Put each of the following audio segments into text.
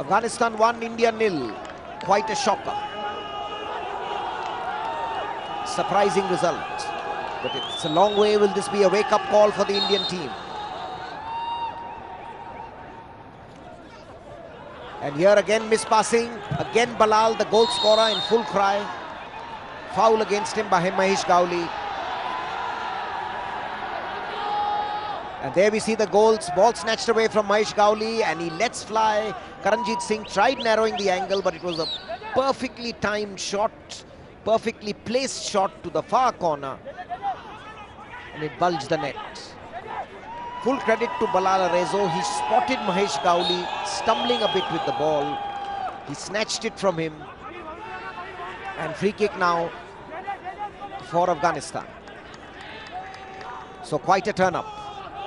Afghanistan 1, India 0. Quite a shocker. Surprising result. But it's a long way. Will this be a wake-up call for the Indian team? And here again mispassing. Again Balal, the goal scorer, in full cry. Foul against him by Mahesh Gowli. And there we see the goals. Ball snatched away from Mahesh Gowli and he lets fly. Karanjit Singh tried narrowing the angle, but it was a perfectly timed shot, perfectly placed shot to the far corner. And it bulged the net. Full credit to Balal Arezo. He spotted Mahesh Gowli stumbling a bit with the ball. He snatched it from him. And free kick now for Afghanistan. So quite a turn up.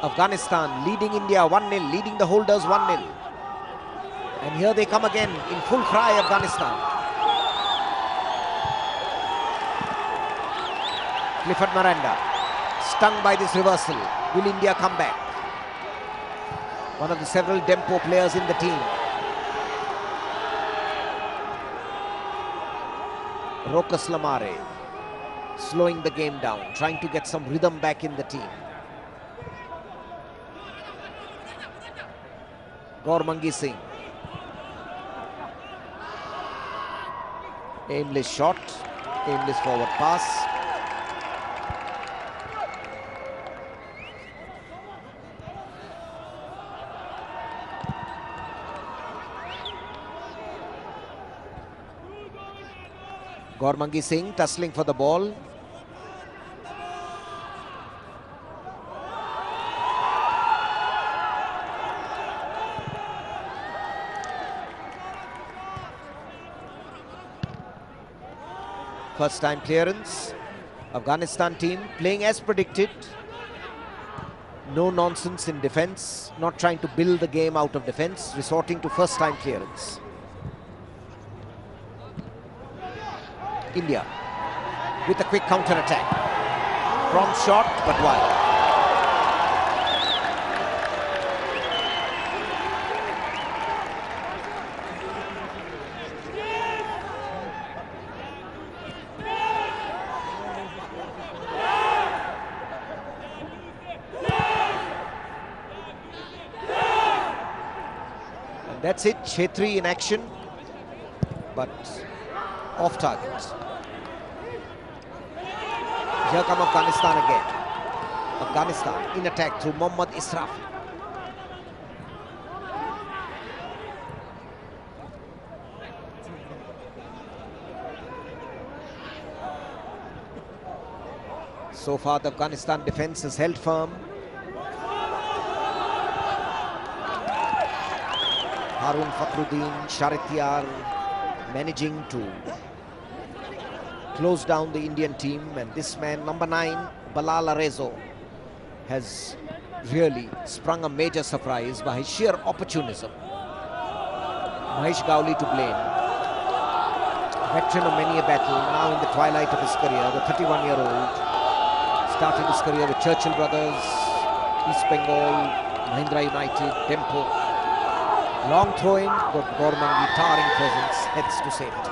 Afghanistan leading India 1-0, leading the holders 1-0. And here they come again in full cry, Afghanistan. Clifford Miranda, stung by this reversal. Will India come back? One of the several Dempo players in the team. Rokas Lamare slowing the game down, trying to get some rhythm back in the team. Gormangi Singh. Aimless shot, aimless forward pass. Gormangi Singh tussling for the ball. First time clearance. Afghanistan team playing as predicted. No nonsense in defence. Not trying to build the game out of defence. Resorting to first time clearance. India with a quick counter attack. Prompt shot but wide. That's it, Chhetri in action, but off target. Here come Afghanistan again. Afghanistan in attack through Mohammad Israf. So far the Afghanistan defence has held firm. Harun Fakhruddin, Sharitiyar managing to close down the Indian team, and this man, number 9, Balal Arezo, has really sprung a major surprise by his sheer opportunism. Mahesh Gowli to blame. Veteran of many a battle, now in the twilight of his career, the 31-year-old. Started his career with Churchill Brothers, East Bengal, Mahindra United, Dempo. Long throw-in, but Gormangi towering presence, heads to safety.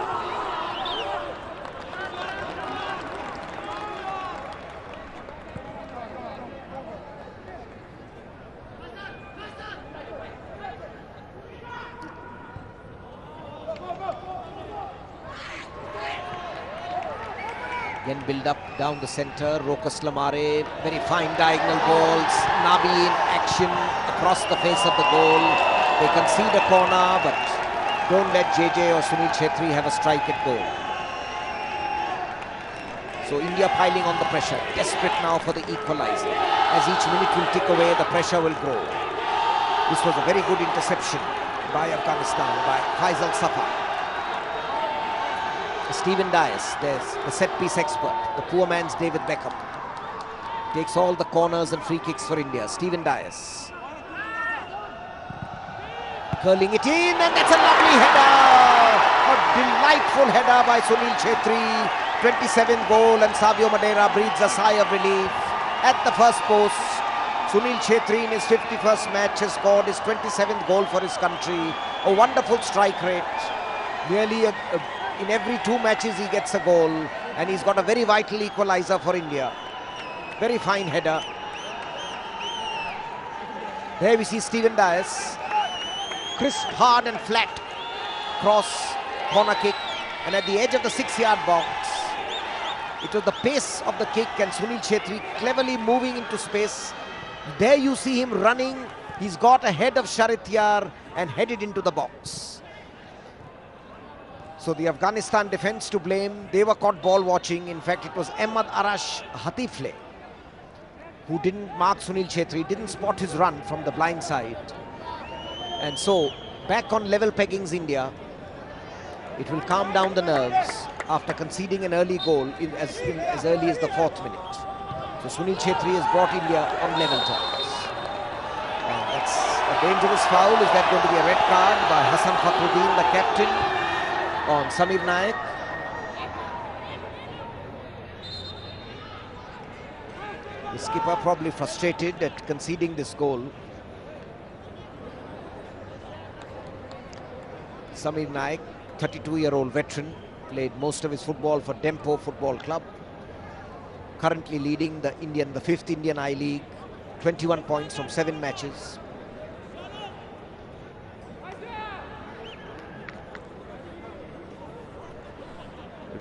Again build up down the centre, Rokas Lamare, very fine diagonal balls, Nabi in action across the face of the goal. They concede a corner, but don't let JJ or Sunil Chhetri have a strike at goal. So India piling on the pressure, desperate now for the equaliser. As each minute will tick away, the pressure will grow. This was a very good interception by Afghanistan, by Faisal Safa. Stephen Dias, there's the set-piece expert, the poor man's David Beckham. Takes all the corners and free kicks for India. Stephen Dias. Curling it in, and that's a lovely header! A delightful header by Sunil Chhetri. 27th goal, and Savio Madeira breathes a sigh of relief. At the first post, Sunil Chhetri in his 51st match has scored his 27th goal for his country. A wonderful strike rate. Nearly in every 2 matches he gets a goal, and he's got a very vital equaliser for India. Very fine header. There we see Stephen Dias. Crisp, hard and flat. Cross, corner kick, and at the edge of the 6-yard box. It was the pace of the kick and Sunil Chhetri cleverly moving into space. There you see him running. He's got ahead of Sharityar and headed into the box. So the Afghanistan defence to blame. They were caught ball watching. In fact, it was Ahmad Arash Hatifle who didn't mark Sunil Chhetri, didn't spot his run from the blind side. And so, back on level peggings India. It will calm down the nerves after conceding an early goal as early as the 4th minute. So Sunil Chhetri has brought India on level terms. And that's a dangerous foul. Is that going to be a red card by Hassan Fakhruddin, the captain, on Samir Naik? The skipper probably frustrated at conceding this goal. Samir Naik, 32-year-old veteran, played most of his football for Dempo Football Club. Currently leading the 5th Indian I-League, 21 points from 7 matches.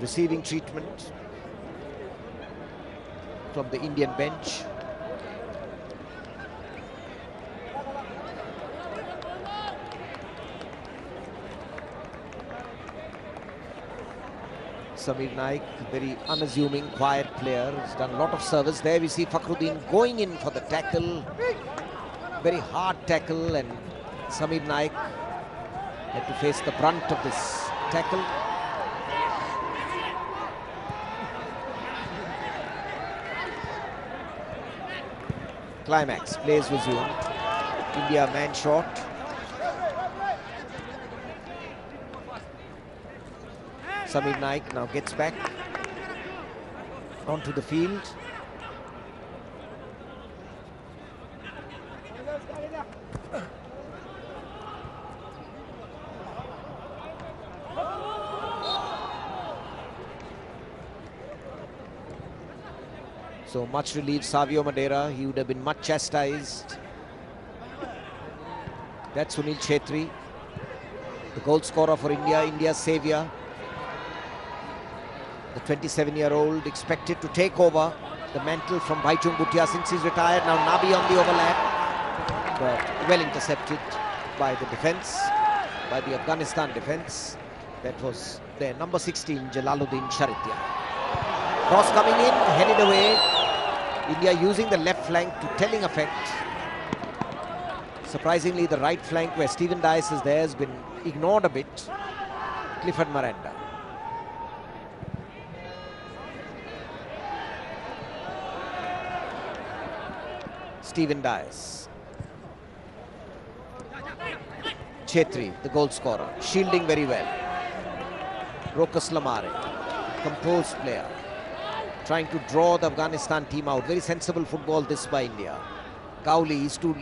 Receiving treatment from the Indian bench. Samir Naik, very unassuming, quiet player, has done a lot of service. There we see Fakhruddin going in for the tackle. Very hard tackle, and Samir Naik had to face the brunt of this tackle. Climax, plays resumed. India man short. Samir Naik now gets back onto the field. So much relieved Savio Madeira. He would have been much chastised. That's Sunil Chhetri, the goal scorer for India, India's saviour. The 27-year-old expected to take over the mantle from Bhaichung Bhutia since he's retired. Now Nabi on the overlap, but well intercepted by the defence, by the Afghanistan defence. That was their number 16, Jalaluddin Sharityar. Cross coming in, headed away. India using the left flank to telling effect. Surprisingly, the right flank where Stephen Dias is there has been ignored a bit. Clifford Miranda. Stephen Dias. Chhetri, the goal scorer, shielding very well. Rokas Lamare, composed player, trying to draw the Afghanistan team out. Very sensible football this by India. Cowley is to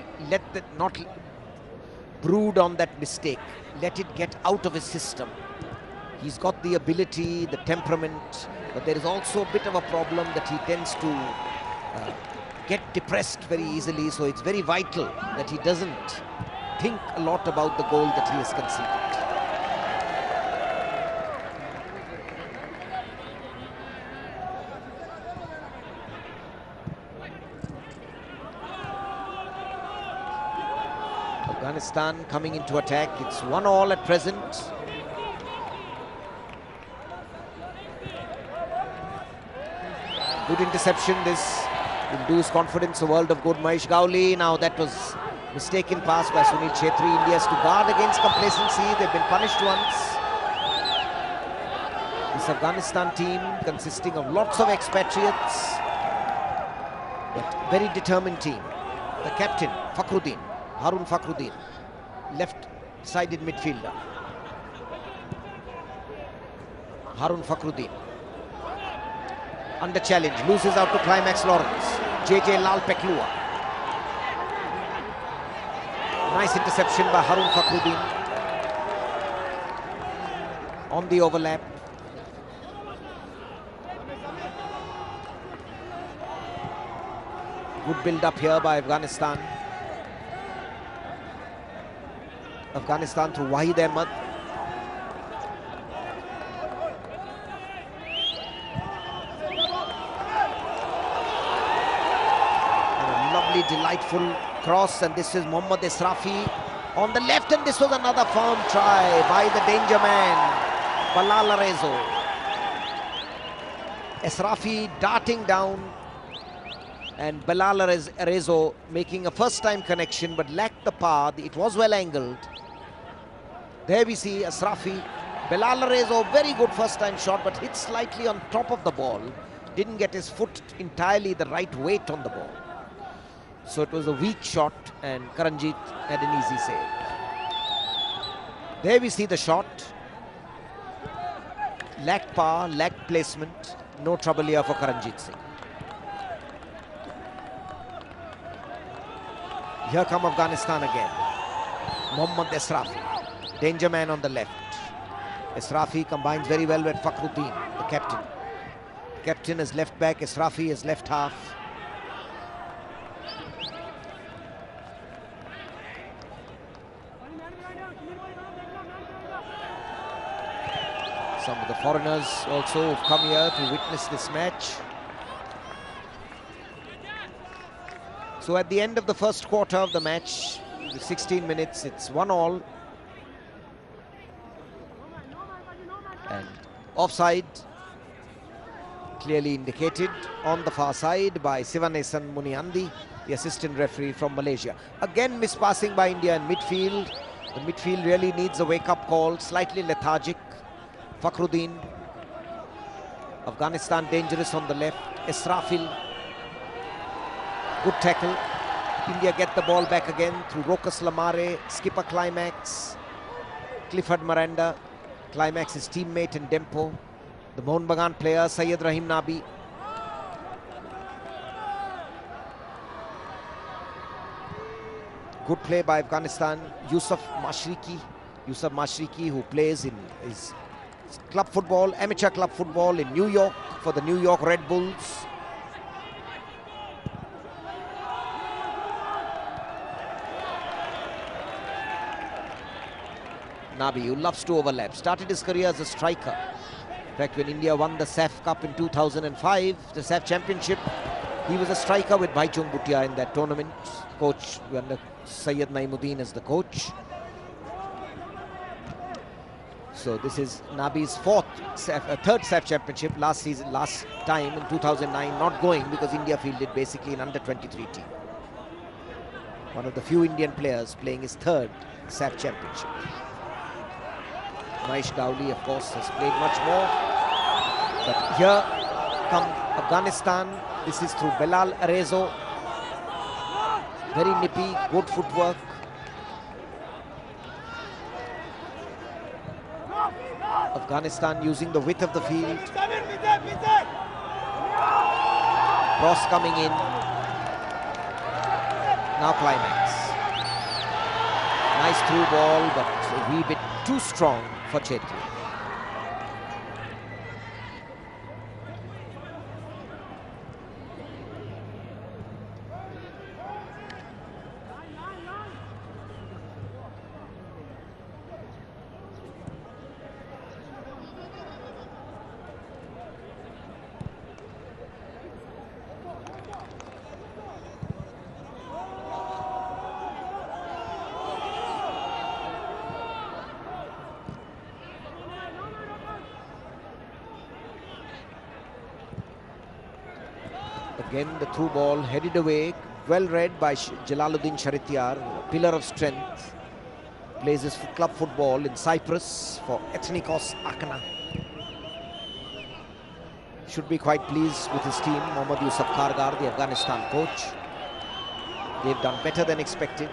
not brood on that mistake, let it get out of his system. He's got the ability, the temperament, but there is also a bit of a problem that he tends to get depressed very easily, so it's very vital that he doesn't think a lot about the goal that he has conceded. Afghanistan coming into attack. It's 1-1 at present. Good interception. This will do his confidence a world of good. Mahesh Gowli. Now that was mistaken pass by Sunil Chhetri. India has to guard against complacency. They've been punished once. This Afghanistan team consisting of lots of expatriates, but very determined team. The captain, Fakhruddin, Harun Fakhruddin, left-sided midfielder. Harun Fakhruddin, under challenge, loses out to Climax Lawrence. JJ Lal Peklua. Nice interception by Harun Fakhruddin. on the overlap. Good build-up here by Afghanistan. Afghanistan through Wahid Ahmed. And a lovely, delightful cross, and this is Mohammad Esrafi on the left, and this was another firm try by the danger man, Bilal Arezo. Esrafi darting down, and Bilal Arezo making a first-time connection but lacked the power. It was well angled. There we see Esrafi. Bilal Arezo, very good first-time shot, but hit slightly on top of the ball. Didn't get his foot entirely the right weight on the ball. So it was a weak shot, and Karanjit had an easy save. There we see the shot. Lacked power, lacked placement. No trouble here for Karanjit Singh. Here come Afghanistan again. Mohammad Esrafi, danger man on the left. Esrafi combines very well with Fakhruddin, the captain. The captain is left back, Esrafi is left half. Some of the foreigners also have come here to witness this match. So at the end of the first quarter of the match, the 16 minutes, it's 1-1. And offside, clearly indicated on the far side by Sivanesan Muniandi, the assistant referee from Malaysia. Again, mispassing by India in midfield. The midfield really needs a wake-up call, slightly lethargic. Fakhruddin. Afghanistan dangerous on the left. Esrafil. Good tackle. India get the ball back again through Rokas Lamare, skipper Climax, Clifford Miranda, Climax's teammate in Dempo, the Mohun Bagan player Syed Rahim Nabi. Good play by Afghanistan. Yusuf Mashriki, who plays in his club football, amateur club football in New York for the New York Red Bulls. Nabi, who loves to overlap, started his career as a striker. In fact, when India won the SAFF Cup in 2005, the SAFF Championship, he was a striker with Bhaichung Bhutia in that tournament. Coach, under Syed Naimuddin as the coach. So this is Nabi's third SAFF Championship. Last time in 2009, not going because India fielded basically an under-23 team. One of the few Indian players playing his third SAFF Championship. Mahesh Gowli, of course, has played much more. But here come Afghanistan. This is through Bilal Arezo. Very nippy, good footwork. Afghanistan using the width of the field. Cross coming in. Now Climax. Nice through ball, but a wee bit too strong for Chetri. Again, the through ball headed away, well read by Jalaluddin Sharityar, pillar of strength. Plays his club football in Cyprus for Ethnikos Akana. Should be quite pleased with his team. Mohammad Yusuf Khargar, the Afghanistan coach. They've done better than expected.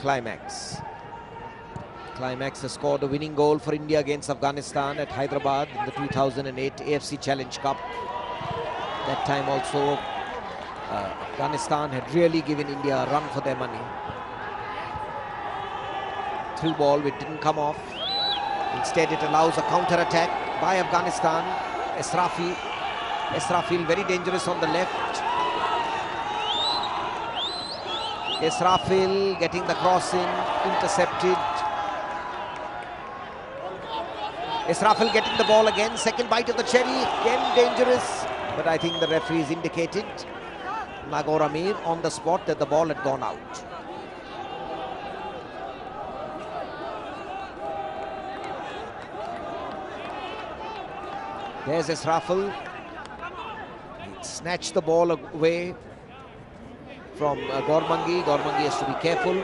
Climax. Climax has scored a winning goal for India against Afghanistan at Hyderabad in the 2008 AFC Challenge Cup. That time also Afghanistan had really given India a run for their money. Through ball which didn't come off. Instead it allows a counter-attack by Afghanistan. Esrafil very dangerous on the left. Esrafil getting the cross in, intercepted. Esrafil getting the ball again, second bite of the cherry, again dangerous. But I think the referees indicated, Nagor Amir, on the spot that the ball had gone out. There's Esrafil. He snatched the ball away from Gormangi. Gormangi has to be careful.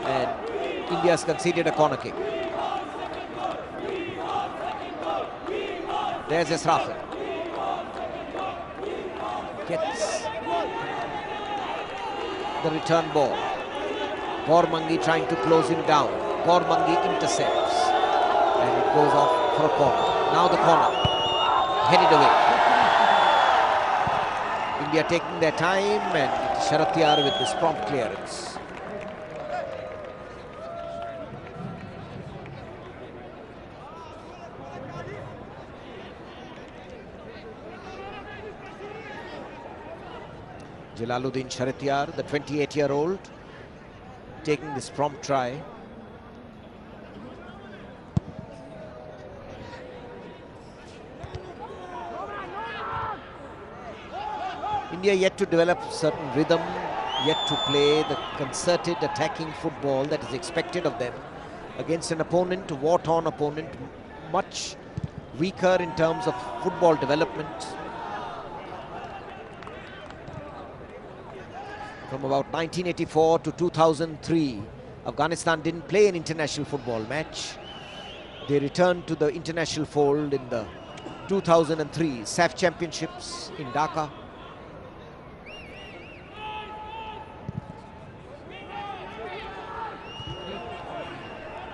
And India has conceded a corner kick. There's Esrafil. Gets the return ball. Gormangi trying to close him down. Gormangi intercepts. And it goes off for a corner. Now the corner. Headed away. India taking their time and Sharatyar with this prompt clearance. Jalaluddin Sharatyar, the 28-year-old, taking this prompt try. India yet to develop certain rhythm, yet to play the concerted attacking football that is expected of them against an opponent, a war-torn opponent, much weaker in terms of football development. From about 1984 to 2003, Afghanistan didn't play an international football match. They returned to the international fold in the 2003 SAFF Championships in Dhaka.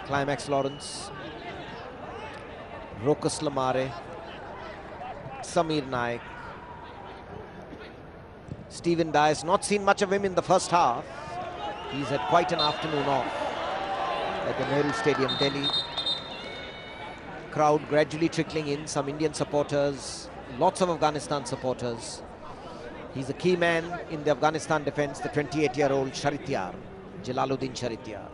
Climax Lawrence, Rokas Lamare, Samir Naik, Stephen Dias, not seen much of him in the first half. He's had quite an afternoon off at the Nehru Stadium, Delhi. Crowd gradually trickling in, some Indian supporters, lots of Afghanistan supporters. He's a key man in the Afghanistan defense, the 28-year-old Sharatyar, Jalaluddin Sharatyar.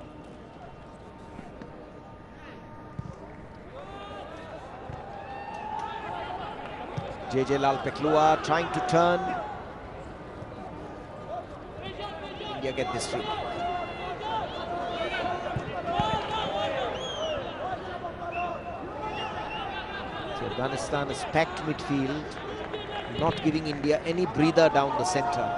JJ Lal Peklua trying to turn. India get this free. So Afghanistan has packed midfield, not giving India any breather down the centre.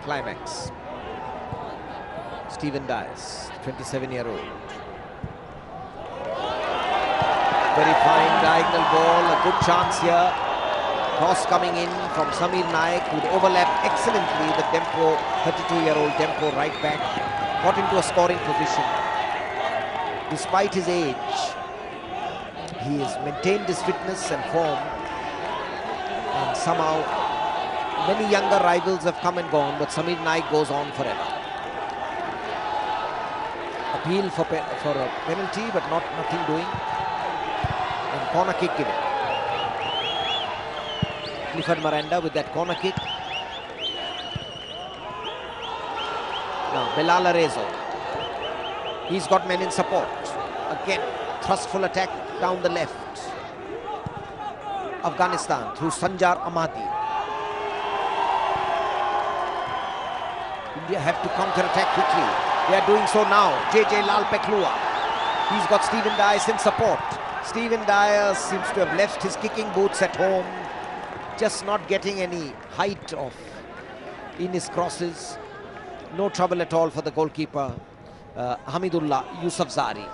Climax. Stephen Dias, 27-year-old. Very fine diagonal ball, a good chance here. Cross coming in from Samir Naik, who overlapped excellently the Dempo, 32-year-old Dempo right back. Got into a scoring position. Despite his age, he has maintained his fitness and form. And somehow, many younger rivals have come and gone, but Samir Naik goes on forever. Appeal for a penalty, but nothing doing. And corner kick given. Clifford Miranda with that corner kick. Now Belal Arezo. He's got men in support. Again, thrustful attack down the left. Afghanistan through Sanjar Ahmadi. India have to counter-attack quickly. They are doing so now. JJ Lal Peklua. He's got Stephen Dias in support. Stephen Dias seems to have left his kicking boots at home. Just not getting any height in his crosses. No trouble at all for the goalkeeper, Hamidullah Yusufzari.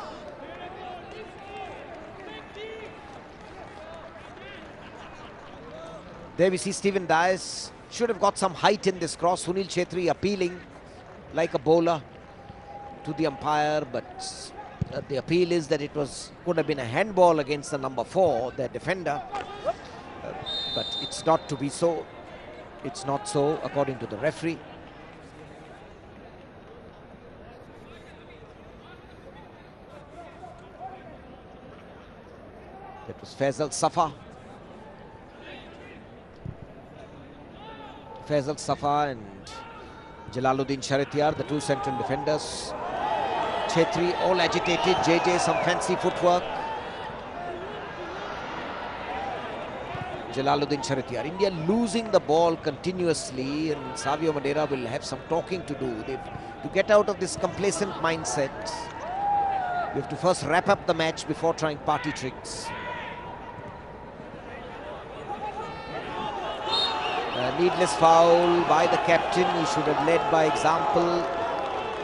There we see Stephen Dias should have got some height in this cross. Sunil Chhetri appealing like a bowler to the umpire, but the appeal is that it could have been a handball against the number 4, their defender. But it's not to be so. It's not so, according to the referee. That was Faisal Safa. Faisal Safa and Jalaluddin Sharitiyar, the 2 central defenders. Chhetri all agitated, JJ some fancy footwork. Jalaluddin Sharitiyar. India losing the ball continuously, and Savio Madeira will have some talking to do. To get out of this complacent mindset, you have to first wrap up the match before trying party tricks. A needless foul by the captain. He should have led by example.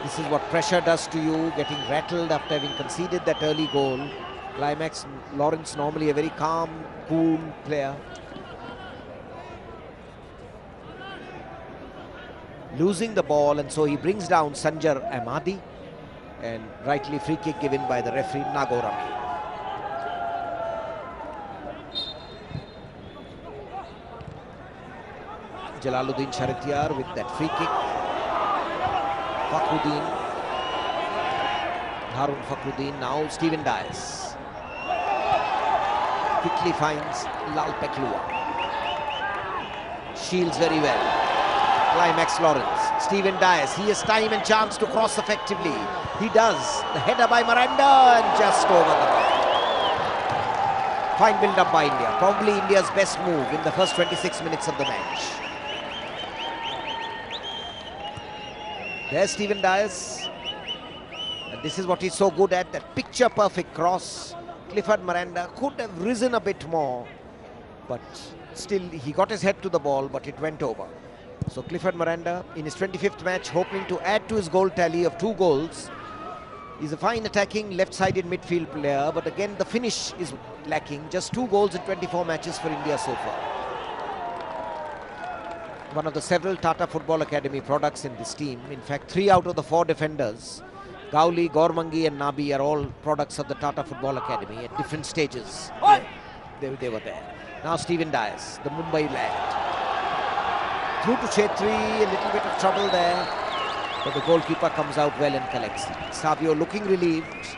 This is what pressure does to you, getting rattled after having conceded that early goal. Climax, Lawrence normally a very calm, cool player. Losing the ball, and so he brings down Sanjar Ahmadi, and rightly free kick given by the referee Nagorami. Jalaluddin Sharitiyar with that free kick. Fakhruddin, Harun Fakhruddin, now Stephen Dias. Quickly finds Lal Peklua. Shields very well. Climax Lawrence. Stephen Dias, he has time and chance to cross effectively. He does. The header by Miranda and just over the bar. Fine build-up by India. Probably India's best move in the first 26 minutes of the match. There's Stephen Dias. And this is what he's so good at, that picture-perfect cross. Clifford Miranda could have risen a bit more, but still he got his head to the ball, but it went over. So Clifford Miranda in his 25th match, hoping to add to his goal tally of 2 goals. He's a fine attacking left-sided midfield player, but again the finish is lacking. Just 2 goals in 24 matches for India so far. One of the several Tata Football Academy products in this team. In fact, 3 out of the 4 defenders, Gauli, Gormangi and Nabi, are all products of the Tata Football Academy at different stages. They were there. Now Stephen Dias, the Mumbai lad. Through to Chhetri, a little bit of trouble there, but the goalkeeper comes out well and collects it. Savio looking relieved,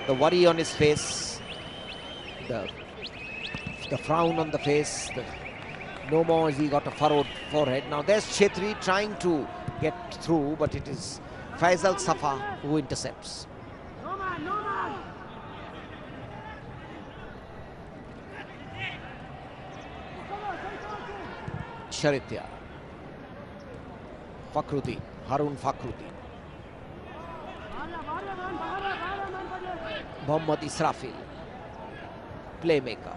the worry on his face, the frown on the face, no more has he got a furrowed forehead. Now there's Chhetri trying to get through, but it is Faisal Safa who intercepts. Sharitiyar. Fakhruddin, Harun Fakhruddin. Mohammad Israfil, playmaker.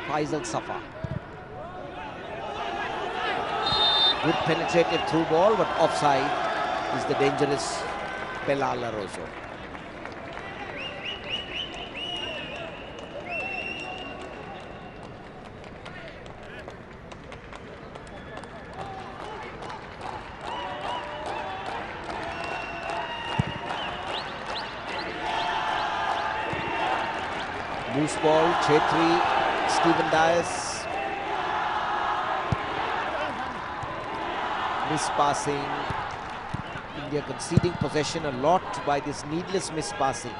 Faisal Safa. Good penetrative through ball, but offside is the dangerous Belal Arozo. Loose ball, Chhetri, Stephen Dias. Mispassing. India conceding possession a lot by this needless mispassing.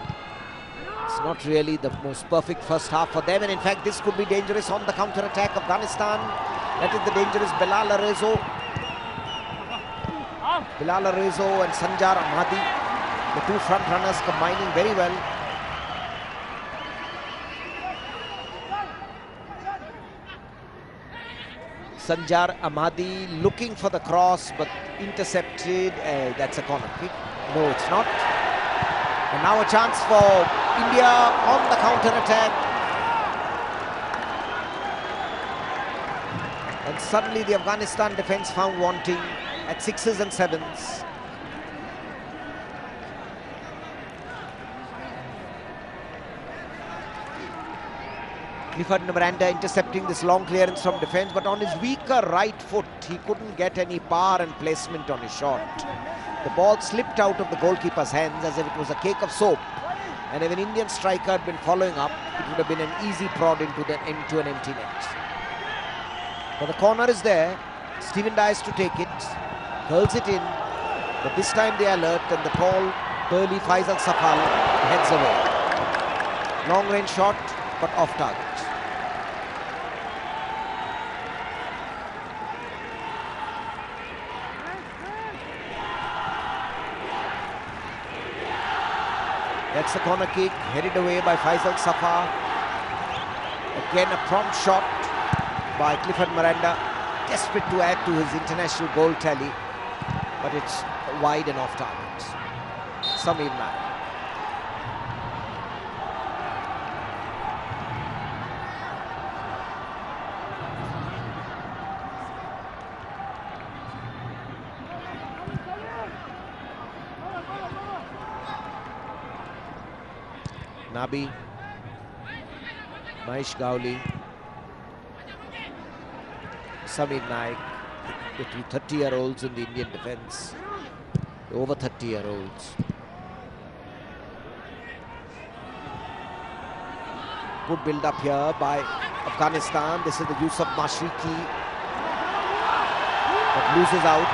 It's not really the most perfect first half for them, and in fact this could be dangerous on the counter-attack. Afghanistan, that is the dangerous Belal Arozo. Belal Arozo and Sanjar Ahmadi, the 2 front runners combining very well. Sanjar Ahmadi looking for the cross, but intercepted. That's a corner kick. No, it's not. And now a chance for India on the counter-attack. And suddenly the Afghanistan defence found wanting at 6s and 7s. Clifford Miranda intercepting this long clearance from defence, but on his weaker right foot, he couldn't get any power and placement on his shot. The ball slipped out of the goalkeeper's hands as if it was a cake of soap. And if an Indian striker had been following up, it would have been an easy prod into an empty net. But the corner is there. Stephen Dyes to take it, curls it in, but this time they are alert and the tall, burly Faisal Safal heads away. Long range shot, but off target. That's the corner kick, headed away by Faisal Safar. Again a prompt shot by Clifford Miranda, desperate to add to his international goal tally, but it's wide and off target. Samir Naik. Nabi, Mahesh Gowli, Samir Naik, the two 30-year-olds in the Indian defence, the over 30-year-olds. Good build-up here by Afghanistan. This is the use of Mashriqi, but loses out.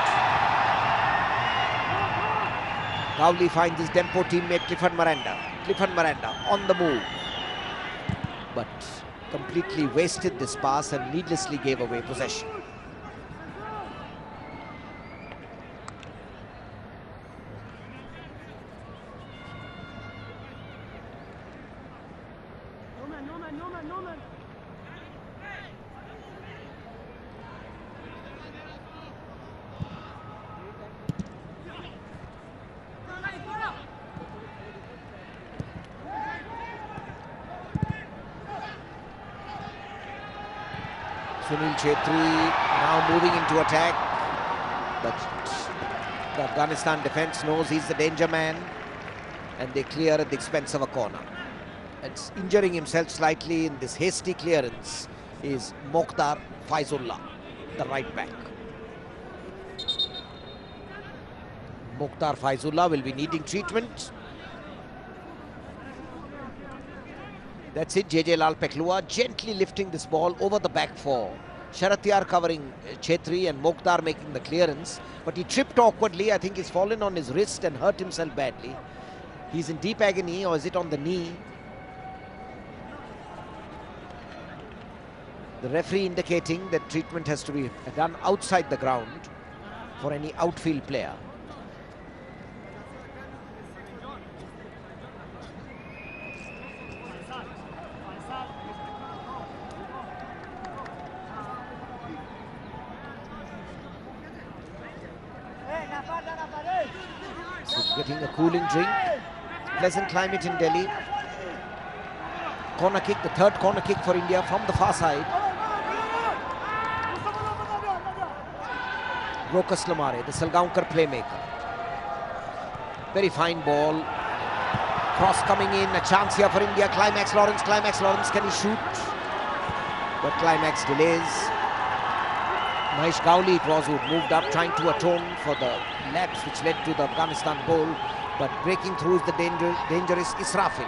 Gowli finds his Dempo teammate Clifford Miranda. Clifford Miranda on the move, but completely wasted this pass and needlessly gave away possession. No man. Sunil Chhetri now moving into attack, but the Afghanistan defence knows he's the danger man and they clear at the expense of a corner. And injuring himself slightly in this hasty clearance is Mokhtar Faizullah, the right back. Mokhtar Faizullah will be needing treatment. That's it, JJ Lal Peklua gently lifting this ball over the back four. Sharatyar covering Chhetri and Mokhtar making the clearance, but he tripped awkwardly. I think he's fallen on his wrist and hurt himself badly. He's in deep agony, or is it on the knee? The referee indicating that treatment has to be done outside the ground for any outfield player. Getting a cooling drink. Pleasant climate in Delhi. Corner kick, the third corner kick for India from the far side. Rokas Lamare, the Salgaonkar playmaker. Very fine ball. Cross coming in, a chance here for India. Climax Lawrence, can he shoot? But Climax delays. Mahesh Gowli it was who moved up, trying to atone for the lapse which led to the Afghanistan goal, but breaking through is the dangerous Israfil.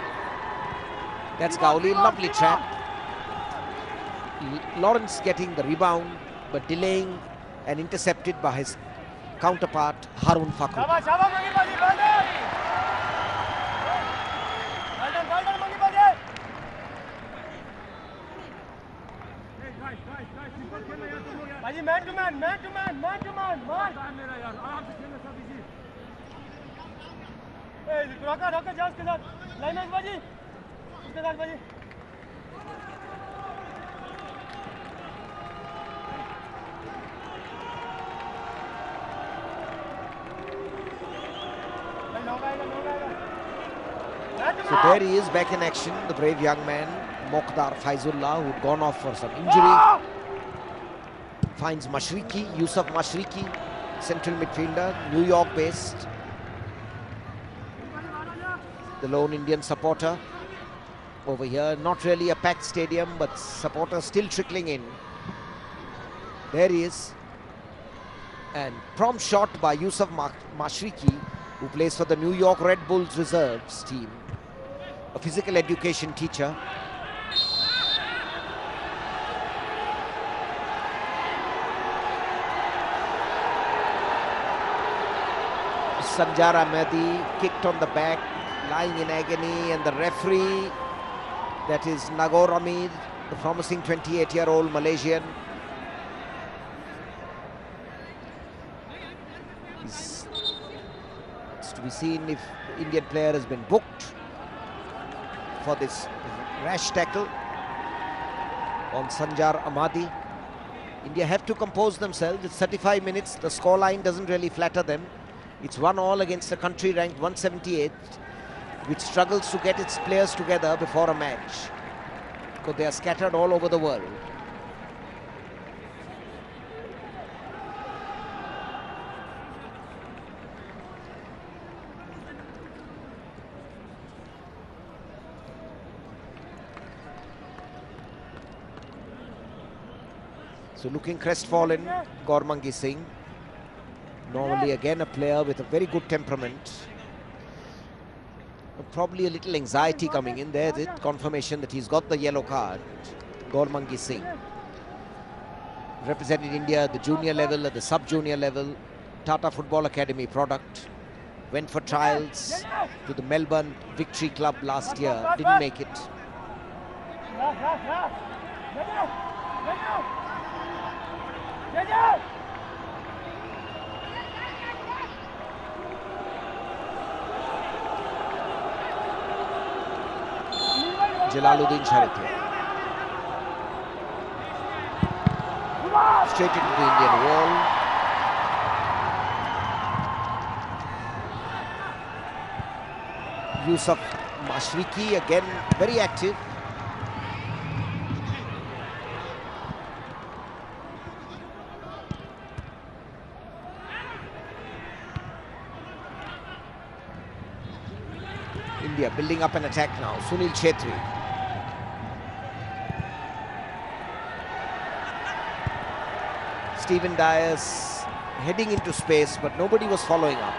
That's Gowli, lovely trap. Lawrence getting the rebound, but delaying and intercepted by his counterpart Harun Fakhru. Man to man. रोका जा उसके साथ line में बाजी उसके साथ बाजी So there he is back in action, the brave young man Mokhtar Faizullah, who'd gone off for some injury. Finds Mashriqi, Yusuf Mashriqi, central midfielder, New York based. The lone Indian supporter. over here. Not really a packed stadium, but supporters still trickling in. There he is. And prompt shot by Yusuf Mashriki, who plays for the New York Red Bulls reserves team, a physical education teacher. Sanjar Ahmadi kicked on the back, lying in agony, and the referee, that is Nagor Amir, the promising 28-year-old Malaysian, it's to be seen if the Indian player has been booked for this rash tackle on Sanjar Ahmadi. India have to compose themselves. It's 35 minutes. The scoreline doesn't really flatter them. It's 1-1 against a country ranked 178th, which struggles to get its players together before a match because they are scattered all over the world. So looking crestfallen, Gormangi Singh. Normally again a player with a very good temperament. Probably a little anxiety coming in. There's it, confirmation that he's got the yellow card. Gormangi Singh represented India at the junior level, at the sub-junior level. Tata Football Academy product. Went for trials to the Melbourne Victory Club last year. Didn't make it. Jalaluddin Sharifia. Straight into the Indian wall. Yusuf Mashriki again very active. India building up an attack now. Sunil Chhetri. Stephen Dyers heading into space, but nobody was following up.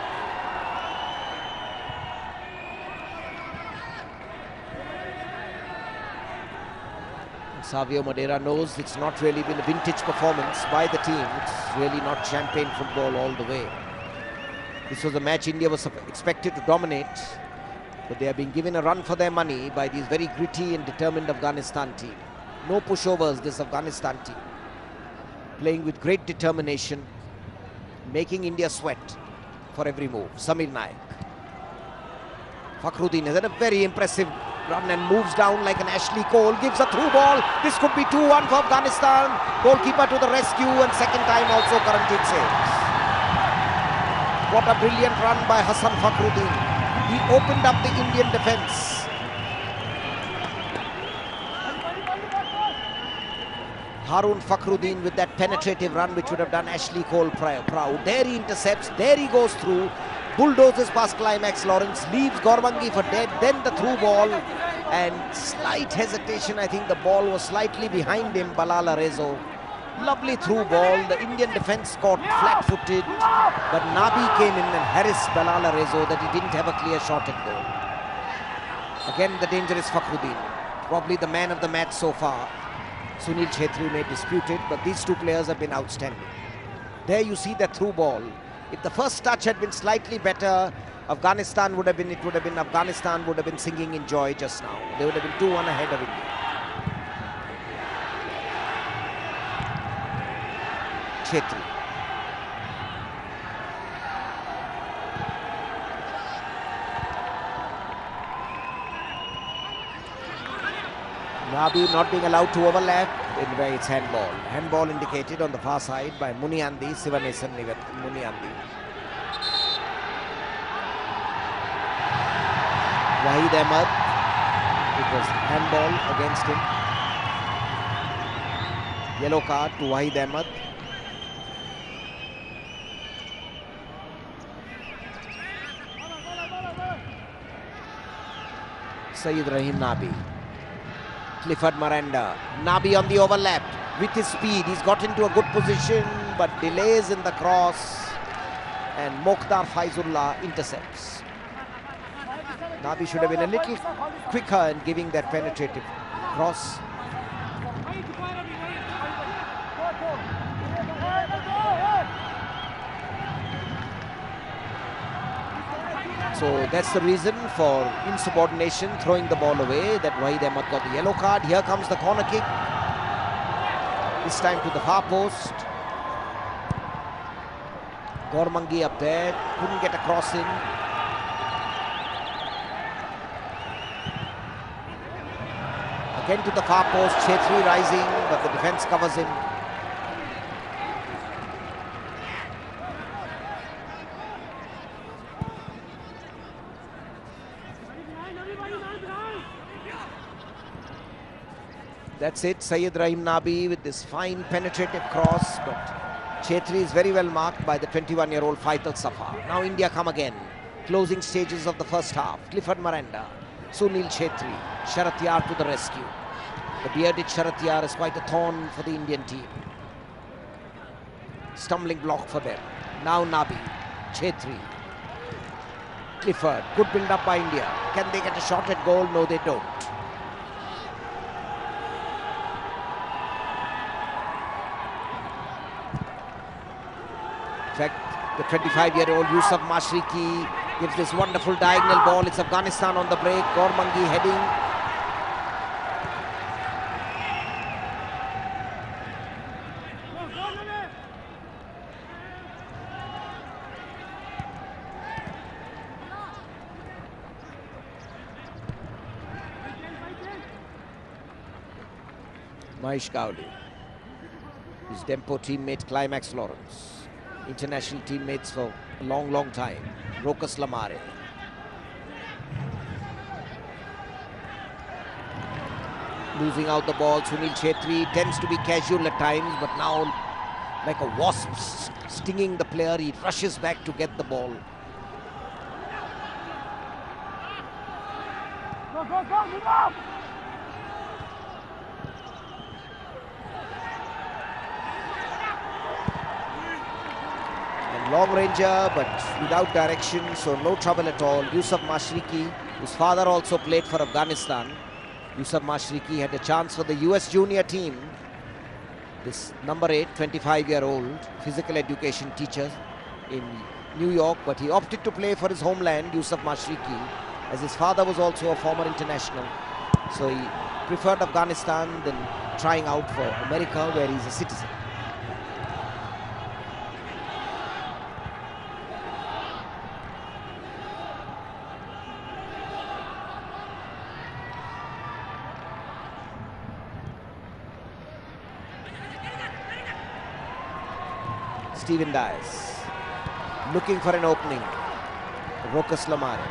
Savio Madeira knows it's not really been a vintage performance by the team. It's really not champagne football all the way. This was a match India was expected to dominate, but they are being given a run for their money by these very gritty and determined Afghanistan team. No pushovers, this Afghanistan team. Playing with great determination, making India sweat for every move. Samir Naik. Fakhruddin has had a very impressive run and moves down like an Ashley Cole. Gives a through ball. This could be 2-1 for Afghanistan. Goalkeeper to the rescue, and second time also Karanjit saves. What a brilliant run by Hassan Fakhruddin. He opened up the Indian defence. Harun Fakhruddin with that penetrative run which would have done Ashley Cole proud. There he intercepts, there he goes through, bulldozes past Climax Lawrence, leaves Gormangi for dead, then the through ball, and slight hesitation. I think the ball was slightly behind him, Balal Arezo. Lovely through ball, the Indian defence caught flat-footed, but Nabi came in and harassed Balal Arezo that he didn't have a clear shot at goal. Again the dangerous Fakhruddin, probably the man of the match so far. Sunil Chhetri may dispute it, but these two players have been outstanding. There you see that through ball. If the first touch had been slightly better, Afghanistan would have been singing in joy just now. They would have been 2-1 ahead of India. Chhetri. Nabi not being allowed to overlap, anyway it's handball. Handball indicated on the far side by Muniandi, Sivanesan Muniandi. Wahid Ahmed, it was handball against him. Yellow card to Wahid Ahmed. Sayyid Rahim Nabi. Clifford Miranda. Nabi on the overlap. With his speed, he's got into a good position, but delays in the cross. And Mokhtar Faizullah intercepts. Nabi should have been a little quicker in giving that penetrative cross. So that's the reason for insubordination, throwing the ball away. That's why Ahmed got the yellow card. Here comes the corner kick. This time to the far post. Gormangi up there, couldn't get a cross in. Again to the far post, Chetri rising, but the defence covers him. That's it, Syed Rahim Nabi with this fine penetrative cross, but Chetri is very well marked by the 21-year-old Faisal Safa. Now India come again. Closing stages of the first half. Clifford Miranda, Sunil Chetri, Sharatyar to the rescue. The bearded Sharatyar is quite a thorn for the Indian team. Stumbling block for them. Now Nabi, Chetri, Clifford. Good build-up by India. Can they get a shot at goal? No, they don't. In fact, the 25-year-old Yusuf Mashriqi gives this wonderful diagonal ball. It's Afghanistan on the break. Gormangi heading. Mahesh Gowli. His Dempo teammate Climax Lawrence. International teammates for a long, long time. Rokas Lamare. Losing out the ball. Sunil Chetri tends to be casual at times, but now like a wasp stinging the player, he rushes back to get the ball. Go, go, go, move up! Long ranger, but without direction, so no trouble at all. Yusuf Mashriqi, whose father also played for Afghanistan. Yusuf Mashriqi had a chance for the US junior team. This number 8, 25-year-old physical education teacher in New York, but he opted to play for his homeland, Yusuf Mashriqi, as his father was also a former international. So he preferred Afghanistan than trying out for America, where he's a citizen. Steven Dias looking for an opening. Rokas Lamare.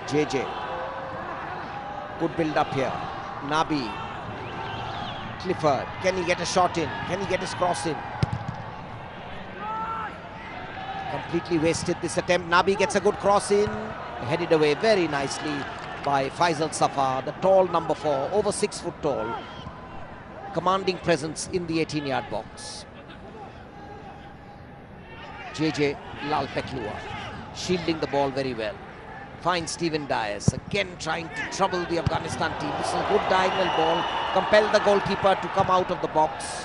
JJ. Good build up here. Nabi. Clifford. Can he get a shot in? Can he get his cross in? Completely wasted this attempt. Nabi gets a good cross in. Headed away very nicely by Faisal Safa, the tall number 4, over 6 foot tall. Commanding presence in the 18-yard box. JJ Lalpeklua shielding the ball very well. Finds Steven Dias again trying to trouble the Afghanistan team. This is a good diagonal ball. Compel the goalkeeper to come out of the box.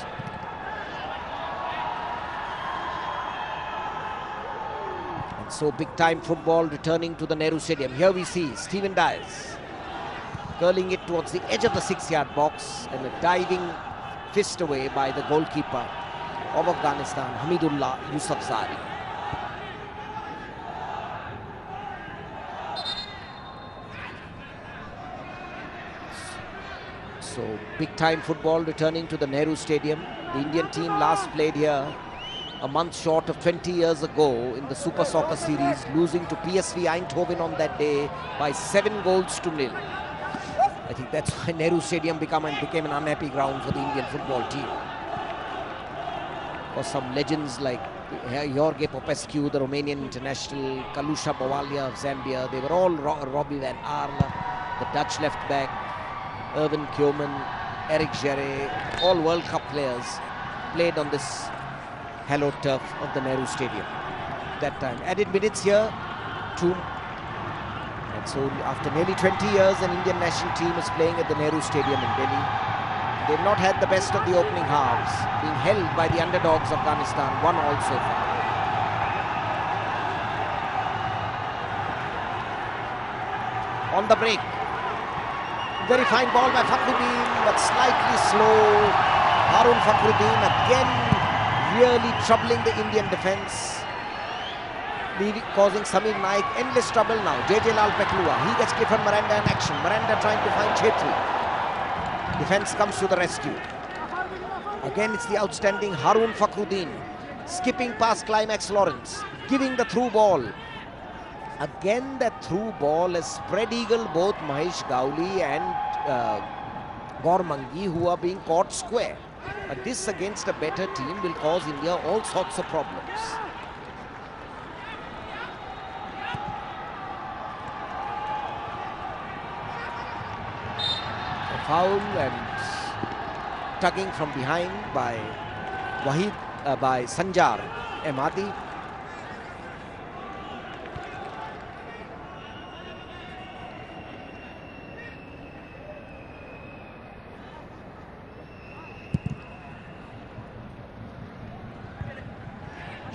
And so big time football returning to the Nehru Stadium. Here we see Steven Dias curling it towards the edge of the 6-yard box, and a diving fist away by the goalkeeper of Afghanistan, Hamidullah Yousafzai. So big time football returning to the Nehru Stadium. The Indian team last played here a month short of 20 years ago in the Super Soccer Series, losing to PSV Eindhoven on that day by 7-0. I think that's why Nehru Stadium became an unhappy ground for the Indian football team. For some legends like Jorge Popescu, the Romanian international, Kalusha Bavalia of Zambia, they were all Robbie Van Arle. The Dutch left back, Irvin Koeman, Eric Gerre, all World Cup players played on this hallowed turf of the Nehru Stadium that time. Added minutes here, 2. And so after nearly 20 years, an Indian national team is playing at the Nehru Stadium in Delhi. They've not had the best of the opening halves, being held by the underdogs Afghanistan, 1-1 so far. On the break, very fine ball by Fakhruddin, but slightly slow. Harun Fakhruddin again really troubling the Indian defence, causing Samir Naik endless trouble now. JJ Lal Peklua, he gets Clifford Miranda in action. Miranda trying to find Chetri. Defence comes to the rescue. Again, it's the outstanding Harun Fakhruddin, skipping past Climax Lawrence, giving the through ball. Again, that through ball has spread eagle both Mahesh Gauli and Gormangi, who are being caught square. But this against a better team will cause India all sorts of problems. A foul and tugging from behind by by Sanjar Ahmadi.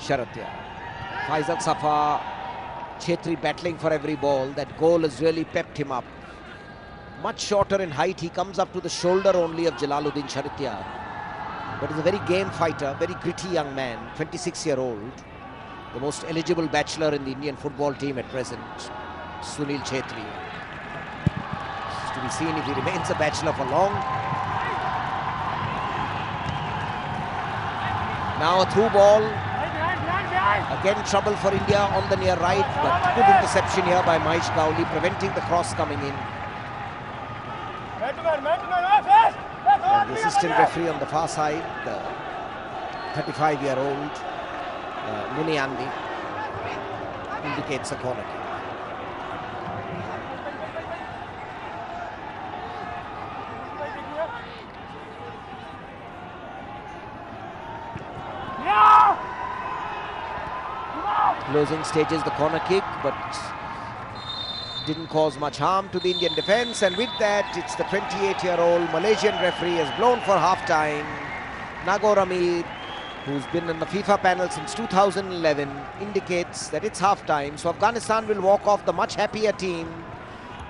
Sharatia, Faisal Safa, Chetri battling for every ball. That goal has really pepped him up. Much shorter in height, he comes up to the shoulder only of Jalaluddin Sharatia. But he's a very game fighter, very gritty young man, 26-year-old. The most eligible bachelor in the Indian football team at present, Sunil Chetri. It's to be seen if he remains a bachelor for long. Now a through ball. Again trouble for India on the near right, but good interception here by Mahesh Gauli, preventing the cross coming in. And the assistant referee on the far side, the 35-year-old Muniandi, indicates a corner kick. Closing stages the corner kick, but didn't cause much harm to the Indian defence, and with that it's the 28-year-old Malaysian referee has blown for half-time. Nagor Amir, who's been on the FIFA panel since 2011, indicates that it's half-time, so Afghanistan will walk off the much happier team.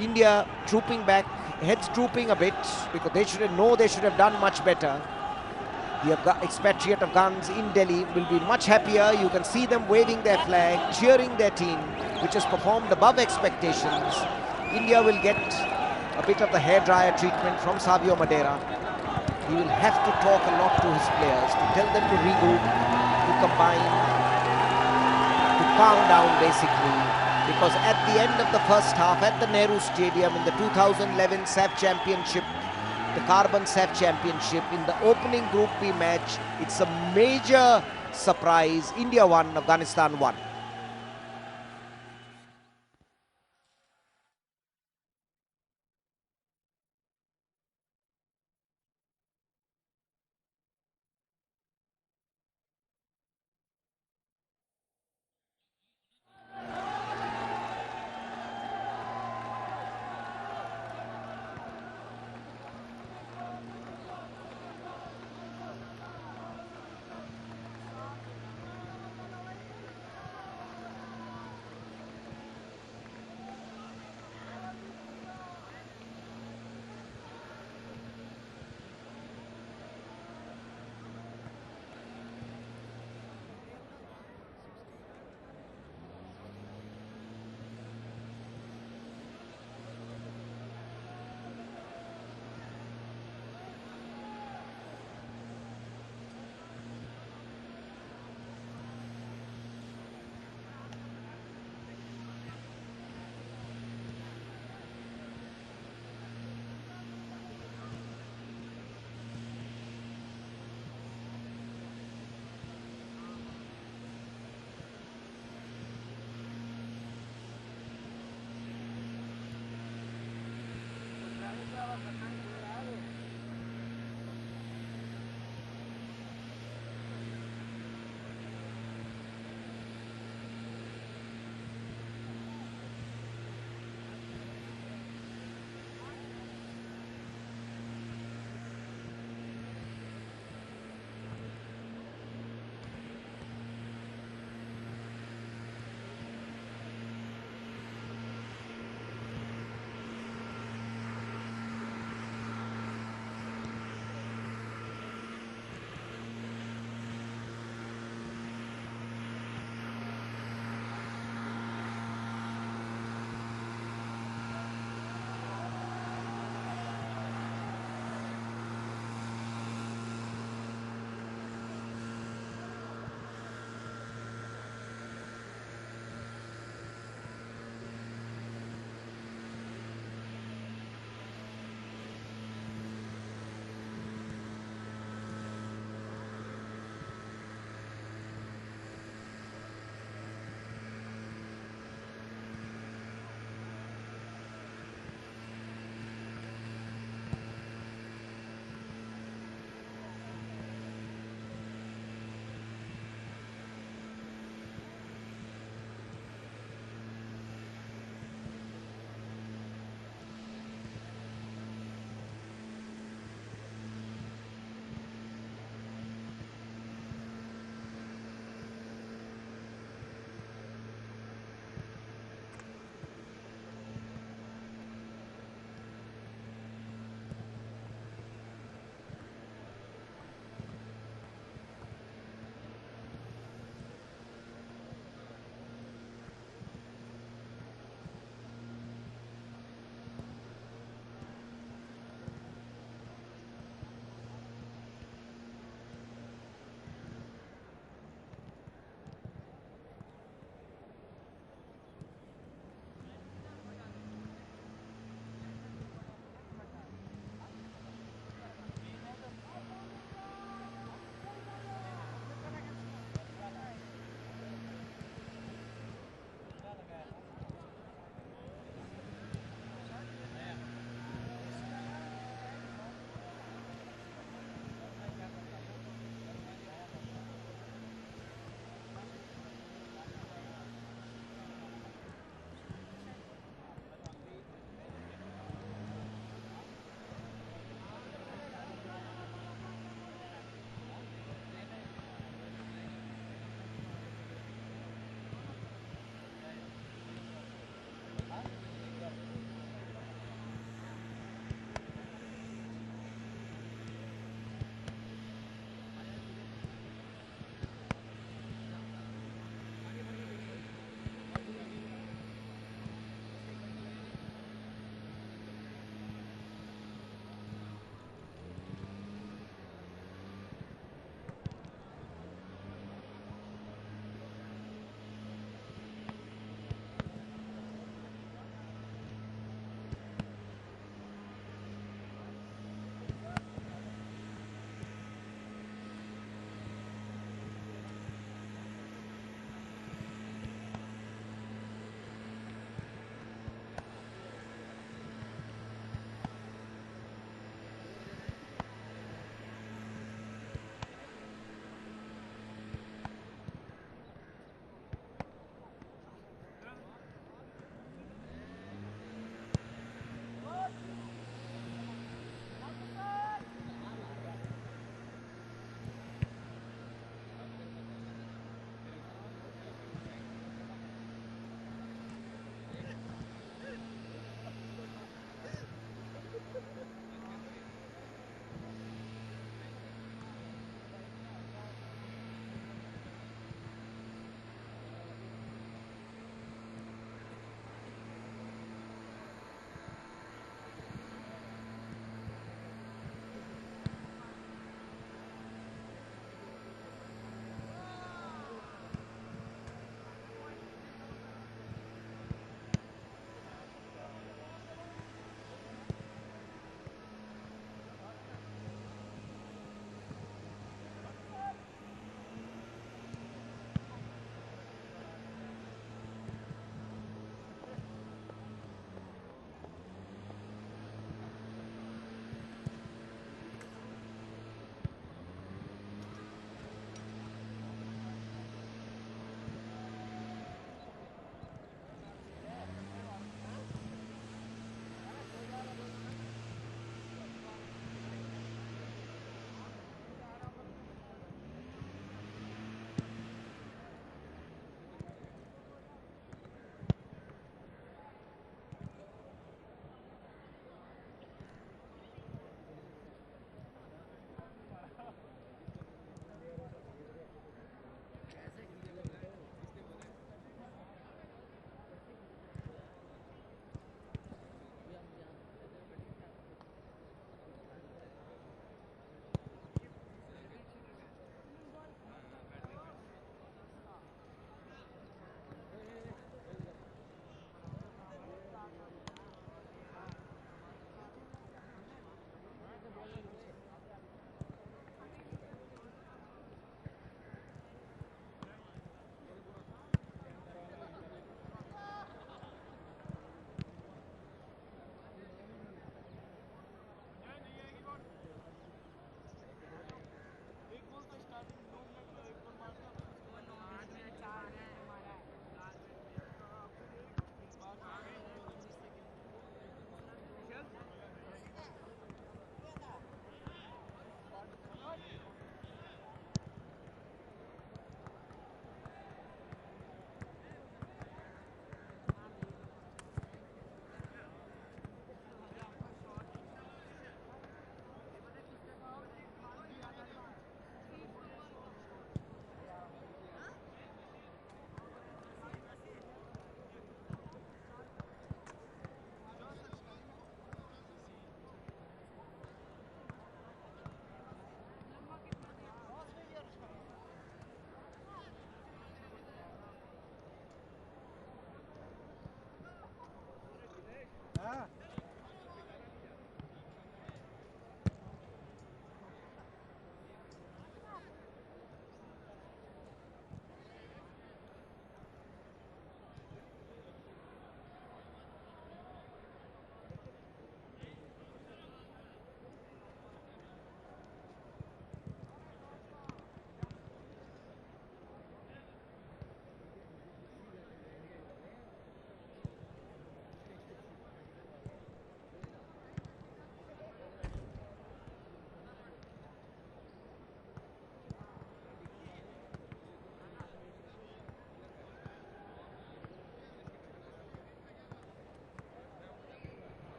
India trooping back, heads drooping a bit, because they should have done much better. The expatriate Afghans in Delhi will be much happier. You can see them waving their flag, cheering their team, which has performed above expectations. India will get a bit of the hairdryer treatment from Savio Madeira. He will have to talk a lot to his players, to tell them to regroup, to combine, to calm down basically. Because at the end of the first half at the Nehru Stadium in the 2011 SAFF Championship, the Carbon SAFF Championship, in the opening Group B match, it's a major surprise. India won, Afghanistan won.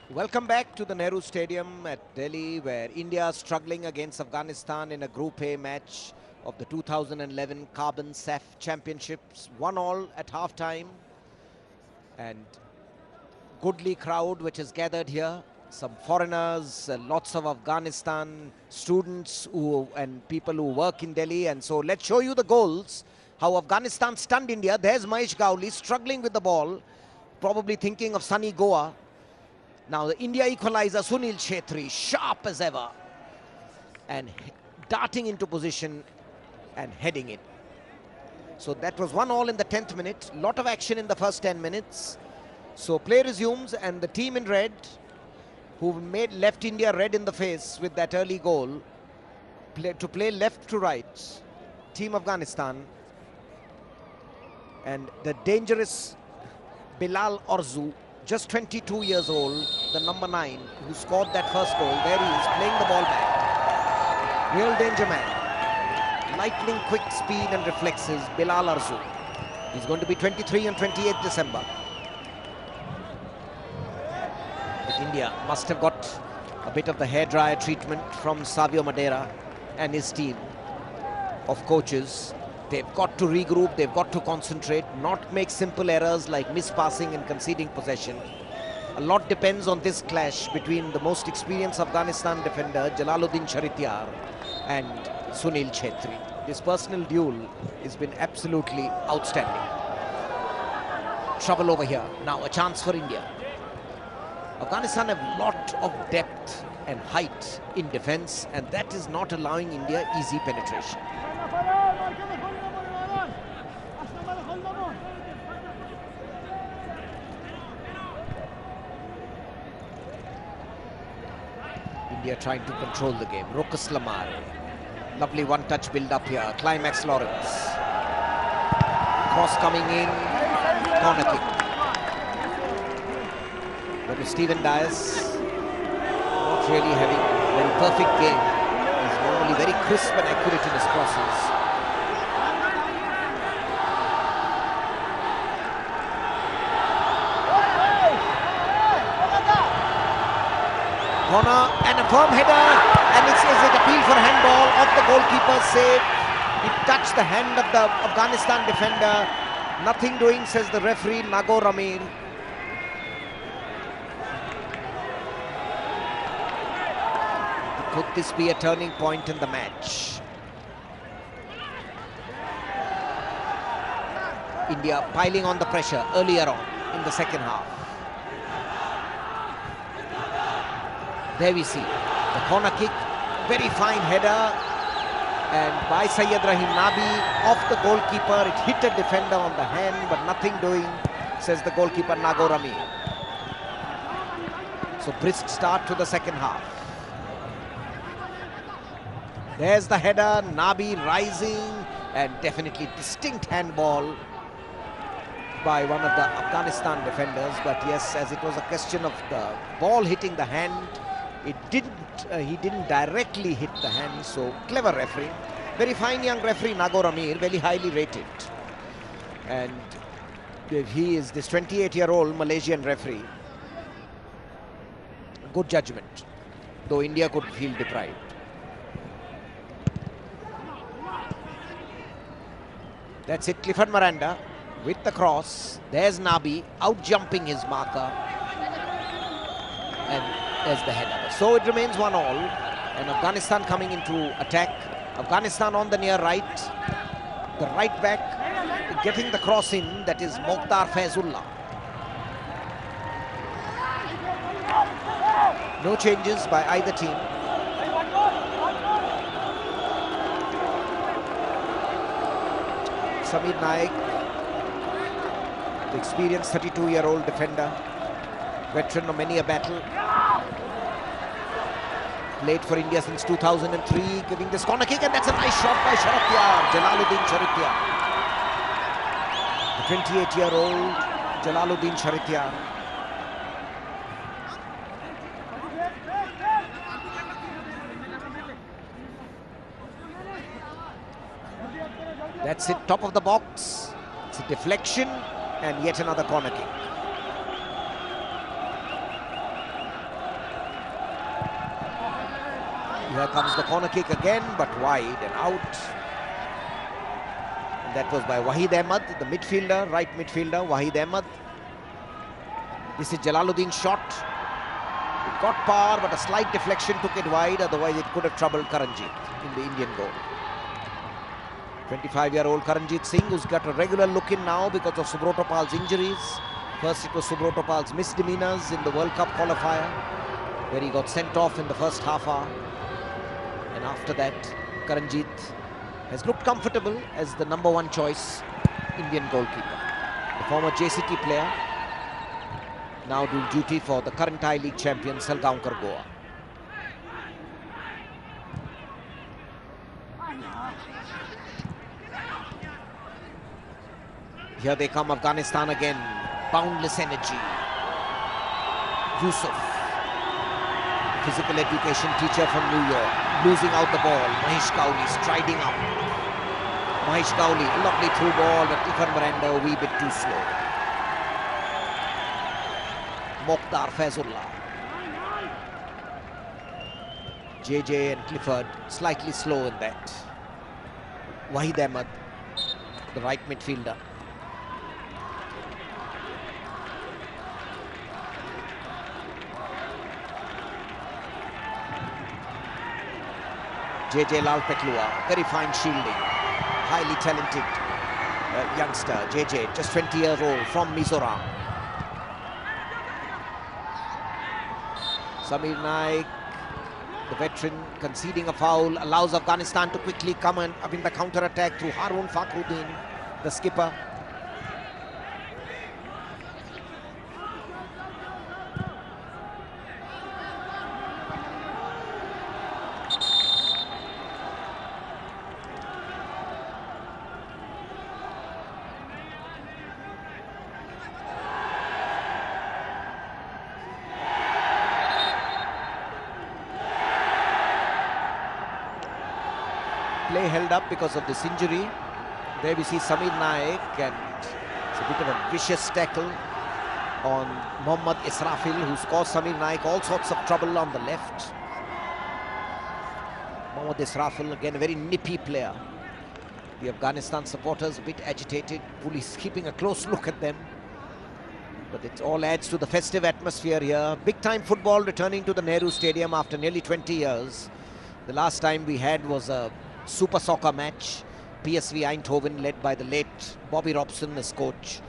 Welcome back to the Nehru Stadium at Delhi, where India is struggling against Afghanistan in a Group A match of the 2011 Carbon SAFF Championships. 1-1 at half-time. And goodly crowd which is gathered here. Some foreigners, lots of Afghanistan students and people who work in Delhi. And so let's show you the goals. How Afghanistan stunned India. There's Mahesh Gowli struggling with the ball, probably thinking of sunny Goa. Now the India equalizer, Sunil Chhetri, sharp as ever, and darting into position and heading it. So that was 1-1 in the 10th minute. Lot of action in the first 10 minutes. So play resumes, and the team in red, who left India red in the face with that early goal, to play left to right. Team Afghanistan. And the dangerous Bilal Orzu, just 22 years old, the number 9, who scored that first goal. There he is, playing the ball back. Real danger man. Lightning quick speed and reflexes, Bilal Orzu. He's going to be 23 on 28th December. But India must have got a bit of the hairdryer treatment from Savio Madeira and his team of coaches. They've got to regroup, they've got to concentrate, not make simple errors like mispassing and conceding possession. A lot depends on this clash between the most experienced Afghanistan defender, Jalaluddin Charitiar, and Sunil Chhetri. This personal duel has been absolutely outstanding. Trouble over here. Now a chance for India. Afghanistan have a lot of depth and height in defense, and that is not allowing India easy penetration. India trying to control the game. Rokas Lamar. Lovely one-touch build-up here. Climax Lawrence. Cross coming in. Corner kick. But with Stephen Dias not really having a very perfect game. He's normally very crisp and accurate in his crosses. Corner and a firm header, and is it appeal for handball off the goalkeeper's save. It touched the hand of the Afghanistan defender. Nothing doing, says the referee, Nago Ramir. Could this be a turning point in the match? India piling on the pressure earlier on in the second half. There we see the corner kick, very fine header, and by Syed Rahim Nabi off the goalkeeper. It hit a defender on the hand, but nothing doing, says the goalkeeper Nago Ramir. So brisk start to the second half. There's the header, Nabi rising, and definitely distinct handball by one of the Afghanistan defenders. But yes, as it was a question of the ball hitting the hand, he didn't directly hit the hand. So clever referee, very fine young referee Nago Ramir, very highly rated, and he is this 28-year-old Malaysian referee. Good judgment, though India could feel deprived. That's it, Clifford Miranda with the cross. There's Nabi out jumping his marker, and there's the header. So it remains 1-1, and Afghanistan coming into attack. Afghanistan on the near right, the right back getting the cross in. That is Mokhtar Faizullah. No changes by either team. Samir Naik, the experienced 32-year-old defender, veteran of many a battle. Played for India since 2003, giving this corner kick, and that's a nice shot by Charitiar, Jalaluddin Charitiar. The 28-year-old Jalaluddin Charitiar. That's it, top of the box. It's a deflection and yet another corner kick. Here comes the corner kick again, but wide and out. And that was by Wahid Ahmed, the midfielder, right midfielder, Wahid Ahmed. This is Jalaluddin's shot. It got power, but a slight deflection took it wide. Otherwise, it could have troubled Karanjit in the Indian goal. 25-year-old Karanjit Singh, who's got a regular look in now because of Subrotopal's injuries. First, it was Subrotopal's misdemeanors in the World Cup qualifier, where he got sent off in the first half hour. And after that, Karanjit has looked comfortable as the #1 choice Indian goalkeeper. The former JCT player now doing duty for the current I-League champion Salgaonkar Goa. Here they come, Afghanistan again. Boundless energy. Yusuf, physical education teacher from New York, losing out the ball. Mahesh Gowli striding up. Mahesh Gowli, a lovely through ball, but Irfan Miranda a wee bit too slow. Mokhtar Faizullah. JJ and Clifford slightly slow in that. Wahid Ahmed, the right midfielder. JJ Lal Petlua, very fine shielding, highly talented youngster. JJ, just 20 years old, from Mizoram. Samir Naik, the veteran, conceding a foul, allows Afghanistan to quickly come and up in the counter-attack through Haroon Fakhruddin, the skipper. Play held up because of this injury. There we see Samir Naik, and it's a bit of a vicious tackle on Mohammad Israfil, who's caused Samir Naik all sorts of trouble on the left. Mohammad Israfil, again a very nippy player. The Afghanistan supporters a bit agitated. Police keeping a close look at them. But it all adds to the festive atmosphere here. Big time football returning to the Nehru Stadium after nearly 20 years. The last time we had was a Super Soccer match, PSV Eindhoven, led by the late Bobby Robson as coach,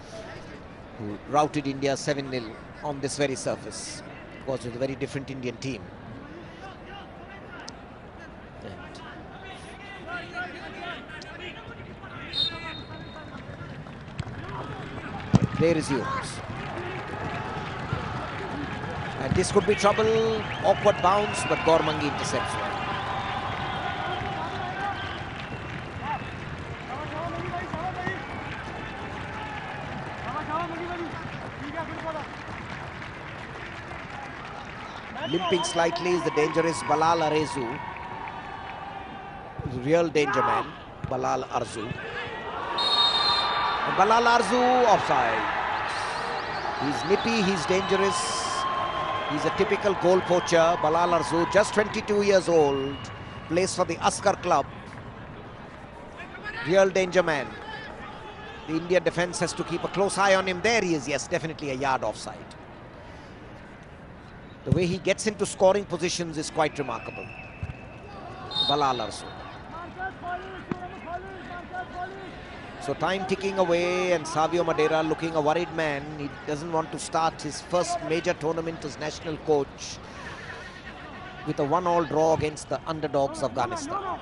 who routed India 7-0 on this very surface. It was with a very different Indian team. And play resumes. And this could be trouble. Awkward bounce, but Gormangi intercepts well. Limping slightly is the dangerous Balal Arzu. Real danger man, Balal Arzu. And Balal Arzu offside. He's nippy, he's dangerous. He's a typical goal poacher. Balal Arzu, just 22 years old, plays for the Askar club. Real danger man. The Indian defense has to keep a close eye on him. There he is, yes, definitely a yard offside. The way he gets into scoring positions is quite remarkable. Balal Arzu. So time ticking away, and Savio Madeira looking a worried man. He doesn't want to start his first major tournament as national coach with a 1-1 draw against the underdogs Afghanistan.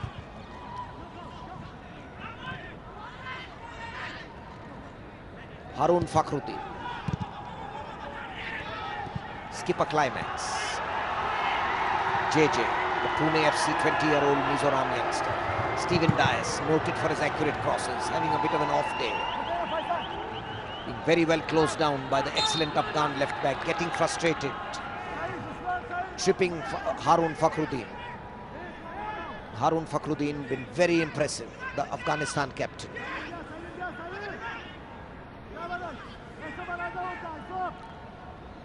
Haroon Fakhruddin. Skipper climax. JJ, the Pune FC 20-year-old Mizoram youngster. Stephen Dias, noted for his accurate crosses, having a bit of an off day. Being very well closed down by the excellent Afghan left back, getting frustrated. Tripping Haroon Fakhruddin. Haroon Fakhruddin been very impressive, the Afghanistan captain.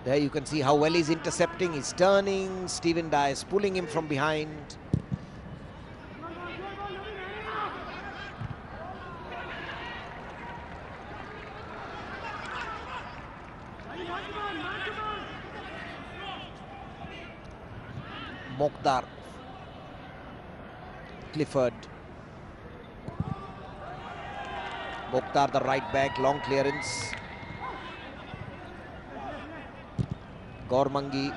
There you can see how well he's intercepting. He's turning. Stephen Dias pulling him from behind. Mokhtar. Clifford. Mokhtar, the right back, long clearance. Gormangi.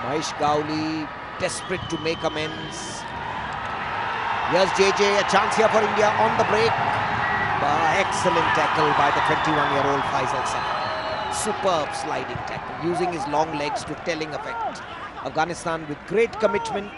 Mahesh Gowli, desperate to make amends. Here's JJ, a chance here for India on the break. Excellent tackle by the 21-year-old Faisal Safar. Superb sliding tackle, using his long legs to telling effect. Afghanistan with great commitment.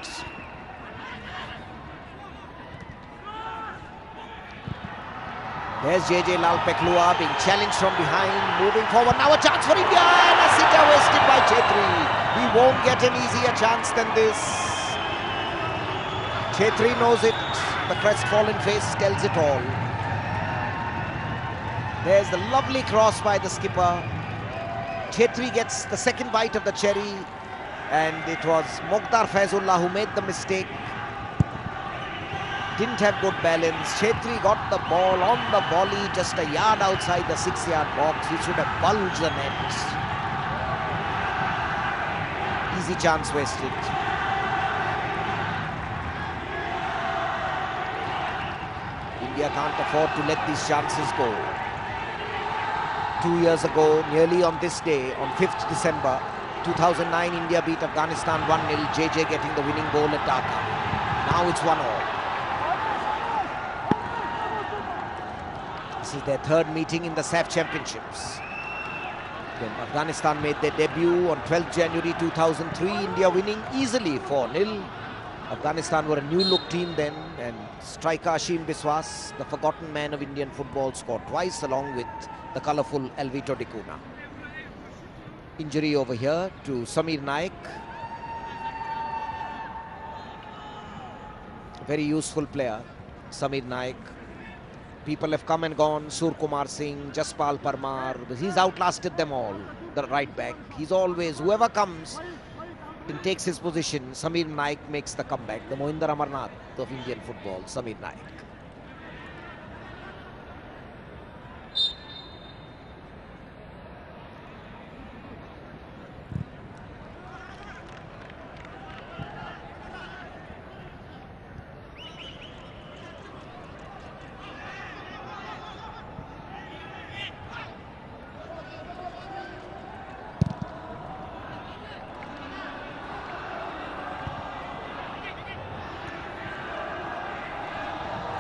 There's JJ Lalpeklua being challenged from behind, moving forward. Now a chance for India, and a sitter wasted by Chetri. He won't get an easier chance than this. Chetri knows it. The crestfallen face tells it all. There's the lovely cross by the skipper. Chetri gets the second bite of the cherry, and it was Mokhtar Faizullah who made the mistake. Didn't have good balance. Chetri got the ball on the volley just a yard outside the 6-yard box. He should have bulged the net. Easy chance wasted. India can't afford to let these chances go. 2 years ago, nearly on this day, on 5th December 2009, India beat Afghanistan 1-0, JJ getting the winning goal at Dhaka. Now it's 1-all. This is their third meeting in the SAFF Championships. When Afghanistan made their debut on 12th January 2003, India winning easily 4-0. Afghanistan were a new-look team then, and striker Ashim Biswas, the forgotten man of Indian football, scored twice along with the colourful Alvito Di Cunha. Injury over here to Samir Naik. Very useful player, Samir Naik. People have come and gone. Sur Kumar Singh, Jaspal Parmar. He's outlasted them all. The right back. He's always, whoever comes and takes his position, Samir Naik makes the comeback. The Mohinder Amarnath of Indian football, Samir Naik.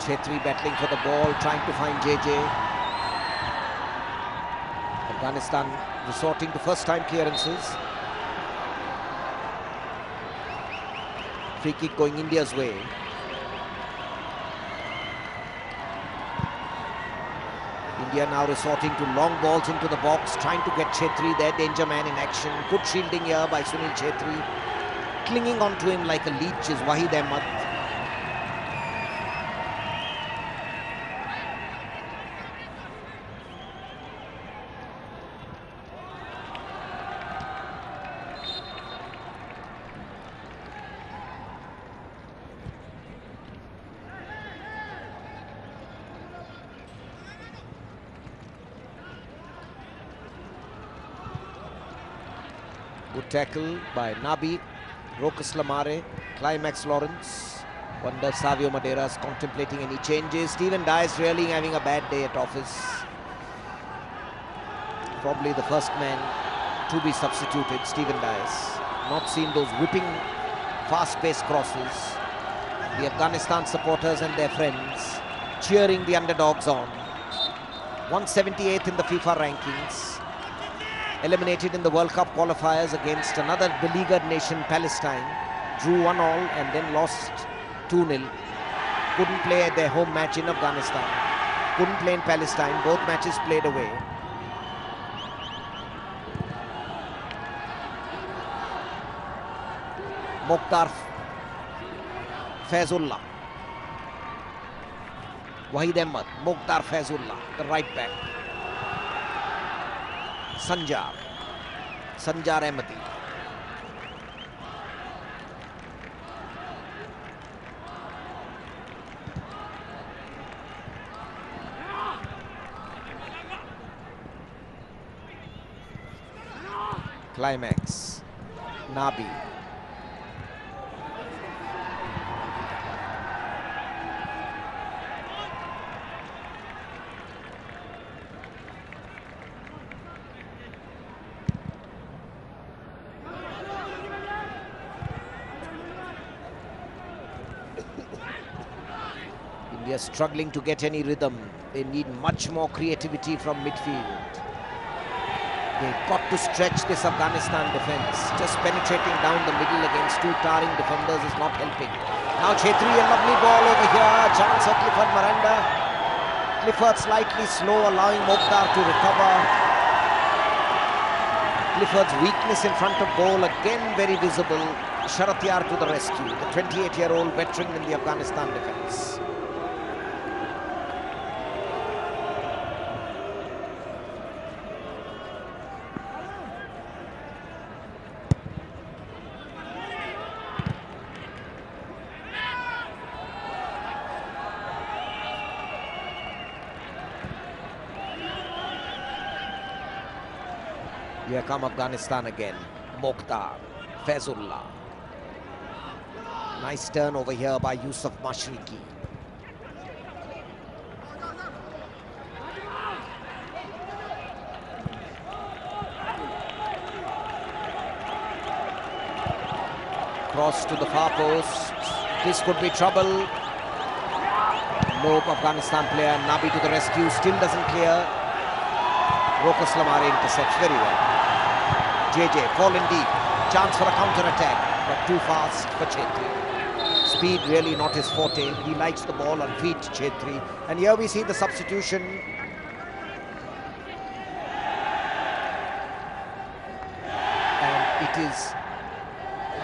Chetri battling for the ball, trying to find JJ. Afghanistan resorting to first-time clearances. Free kick going India's way. India now resorting to long balls into the box, trying to get Chetri, their danger man, in action. Good shielding here by Sunil Chetri. Clinging onto him like a leech is Wahid Ahmed. Good tackle by Nabi, Rokas Lamare, Climax Lawrence. Wonder Savio Madeiras contemplating any changes. Stephen Dias really having a bad day at office. Probably the first man to be substituted, Stephen Dias. Not seen those whipping, fast-paced crosses. The Afghanistan supporters and their friends cheering the underdogs on. 178th in the FIFA rankings. Eliminated in the World Cup qualifiers against another beleaguered nation, Palestine. Drew 1-all and then lost 2-0. Couldn't play at their home match in Afghanistan. Couldn't play in Palestine. Both matches played away. Mokhtar Faizullah. Wahid Ahmed, Mokhtar Faizullah, the right back. Sanjar Ahmadi. Climax. Nabi. India struggling to get any rhythm. They need much more creativity from midfield. They've got to stretch this Afghanistan defence. Just penetrating down the middle against two towering defenders is not helping. Now Chetri, a lovely ball over here. Chance for Clifford Miranda. Clifford slightly slow, allowing Mokhtar to recover. Clifford's weakness in front of goal again very visible. Sharatyar to the rescue. The 28-year-old veteran in the Afghanistan defence. Here come Afghanistan again. Mokhtar, Faizullah. Nice turn over here by Yusuf Mashriqi. Cross to the far post. This could be trouble. Low Afghanistan player. Nabi to the rescue. Still doesn't clear. Rokas Lamare intercepts very well. JJ fallen deep. Chance for a counter-attack, but too fast for Chetri. Speed really not his forte. He likes the ball on feet, Chetri. And here we see the substitution. And it is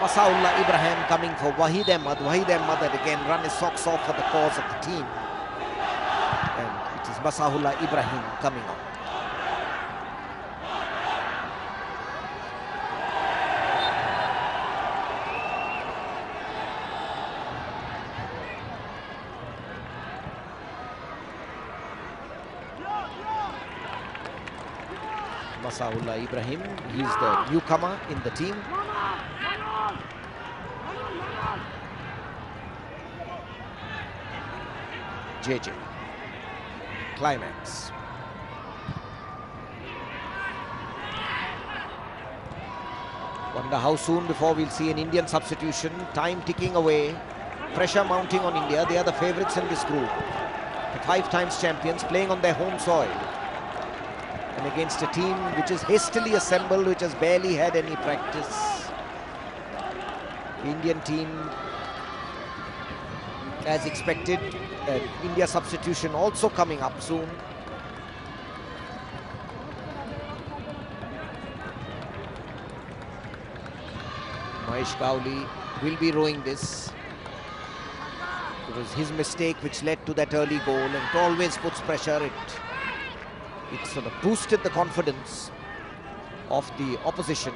Masaullah Ibrahim coming for Wahid Ahmad. Wahid Ahmad had again run his socks off for the cause of the team. And it is Masaullah Ibrahim coming on. Masaullah Ibrahim, he's the newcomer in the team. JJ. Climax. Wonder how soon before we'll see an Indian substitution. Time ticking away. Pressure mounting on India. They are the favourites in this group. The 5 times champions playing on their home soil. And against a team which is hastily assembled, which has barely had any practice. The Indian team, as expected, India substitution also coming up soon. Mahesh Gowli will be rowing this. It was his mistake which led to that early goal, and it always puts pressure. It sort of boosted the confidence of the opposition.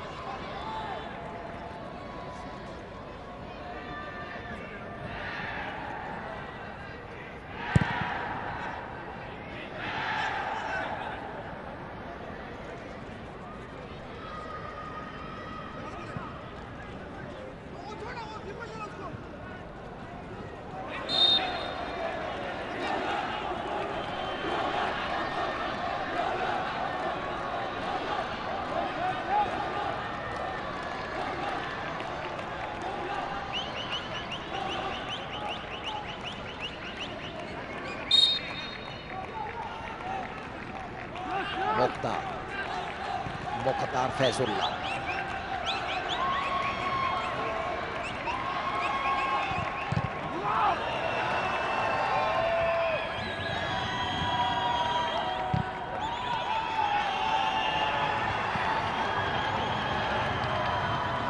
Mokhtar Faizullah.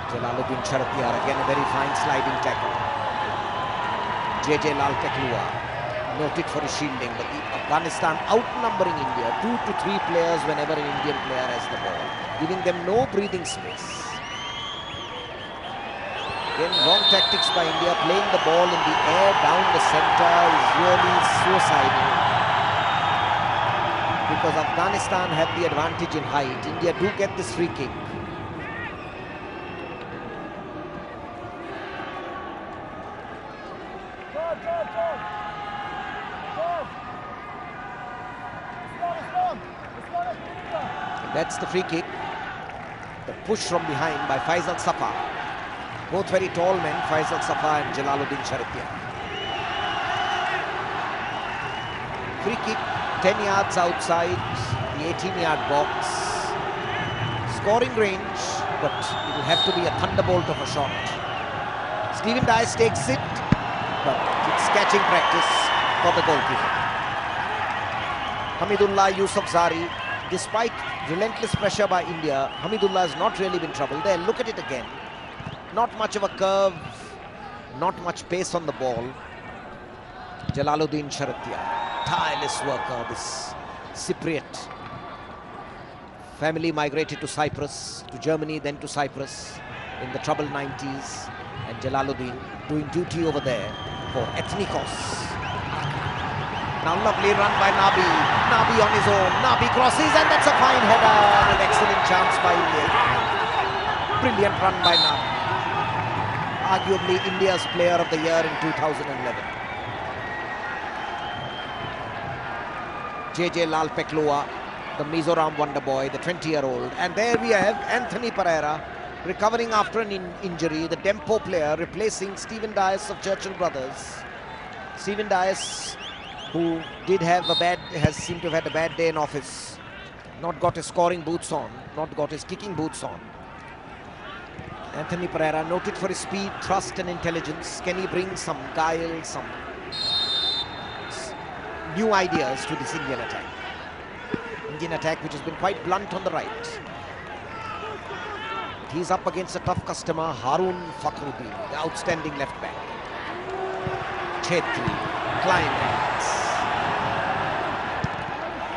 Jalaluddin Sharatyar, again a very fine sliding tackle. JJ Lal Teklua, noted for his shielding, but the Afghanistan outnumbering India, 2 to 3 players whenever an Indian player has the ball, giving them no breathing space. Again, wrong tactics by India, playing the ball in the air down the centre is really suicidal. Because Afghanistan have the advantage in height. India do get this free kick. That's the free kick. The push from behind by Faisal Safa. Both very tall men, Faisal Safa and Jalaluddin Sharitya. Free kick, 10 yards outside the 18-yard box. Scoring range, but it will have to be a thunderbolt of a shot. Stephen Dias takes it, but it's catching practice for the goalkeeper. Hamidullah Yousafzai, despite relentless pressure by India, Hamidullah has not really been troubled. There, look at it again. Not much of a curve, not much pace on the ball. Jalaluddin Sharitya, tireless worker, this Cypriot. Family migrated to Cyprus, to Germany, then to Cyprus in the troubled 90s. And Jalaluddin doing duty over there for Ethnikos. Now lovely run by Nabi. Nabi on his own. Nabi crosses and that's a fine header. An excellent chance by India. Brilliant run by Nabi. Arguably India's player of the year in 2011. JJ Lal Peklua, the Mizoram wonder boy, the 20-year-old. And there we have Anthony Pereira recovering after an injury. The Dempo player replacing Stephen Dias of Churchill Brothers. Stephen Dias, who has seemed to have had a bad day in office. Not got his scoring boots on, not got his kicking boots on. Anthony Pereira, noted for his speed, thrust and intelligence. Can he bring some guile, some new ideas to this Indian attack? Indian attack which has been quite blunt on the right. But he's up against a tough customer, Harun Fakhruddin, the outstanding left back. Chetri, climax.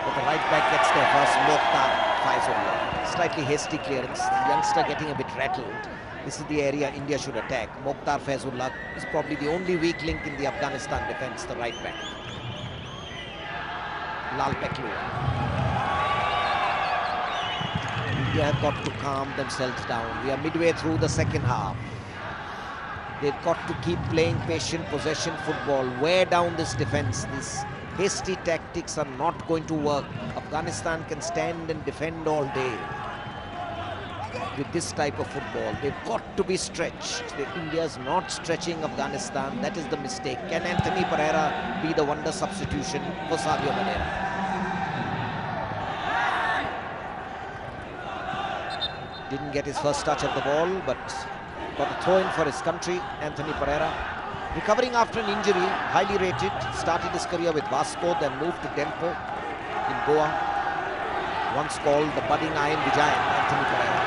But the right back gets there first, Mokhtar Faizullah. Slightly hasty clearance, the youngster getting a bit rattled. This is the area India should attack. Mokhtar Faizullah is probably the only weak link in the Afghanistan defence, the right back. Lal Peklua. India have got to calm themselves down. We are midway through the second half. They've got to keep playing patient possession football. Wear down this defence. These hasty tactics are not going to work. Afghanistan can stand and defend all day. With this type of football, they've got to be stretched. India's not stretching Afghanistan. That is the mistake. Can Anthony Pereira be the wonder substitution for Sadio Mané? Didn't get his first touch of the ball, but got a throw in for his country. Anthony Pereira, recovering after an injury, highly rated. Started his career with Vasco, then moved to Dempo in Goa. Once called the budding Iron Vijayan, Anthony Pereira.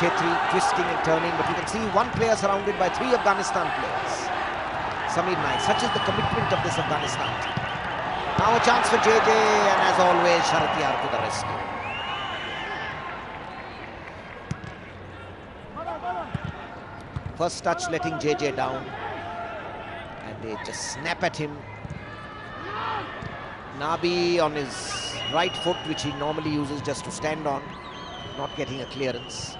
Chetri twisting and turning, but you can see one player surrounded by three Afghanistan players. Samir Naik, such is the commitment of this Afghanistan team. Now a chance for JJ, and as always, Sharitya to the rescue. First touch letting JJ down, and they just snap at him. Nabi on his right foot, which he normally uses just to stand on, not getting a clearance.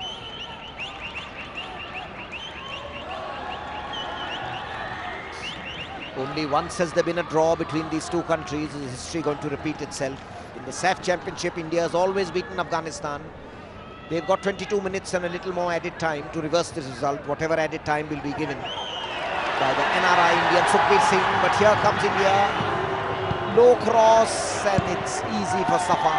Only once has there been a draw between these two countries. Is history going to repeat itself? In the SAFF Championship, India has always beaten Afghanistan. They've got 22 minutes and a little more added time to reverse this result. Whatever added time will be given by the NRI Indian Sukhbir Singh. But here comes India. Low cross, and it's easy for Safa.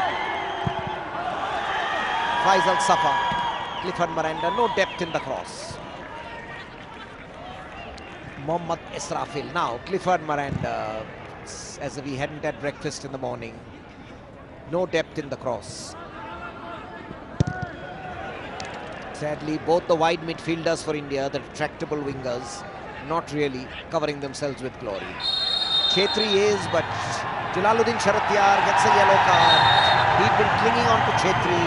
Faisal Safa. Clifford Miranda, no depth in the cross. Mohammad Israfil. Now Clifford Miranda, as if he hadn't had breakfast in the morning. No depth in the cross. Sadly, both the wide midfielders for India, the retractable wingers, not really covering themselves with glory. Chetri is, but Jalaluddin Sharitya gets a yellow card. He'd been clinging on to Chetri,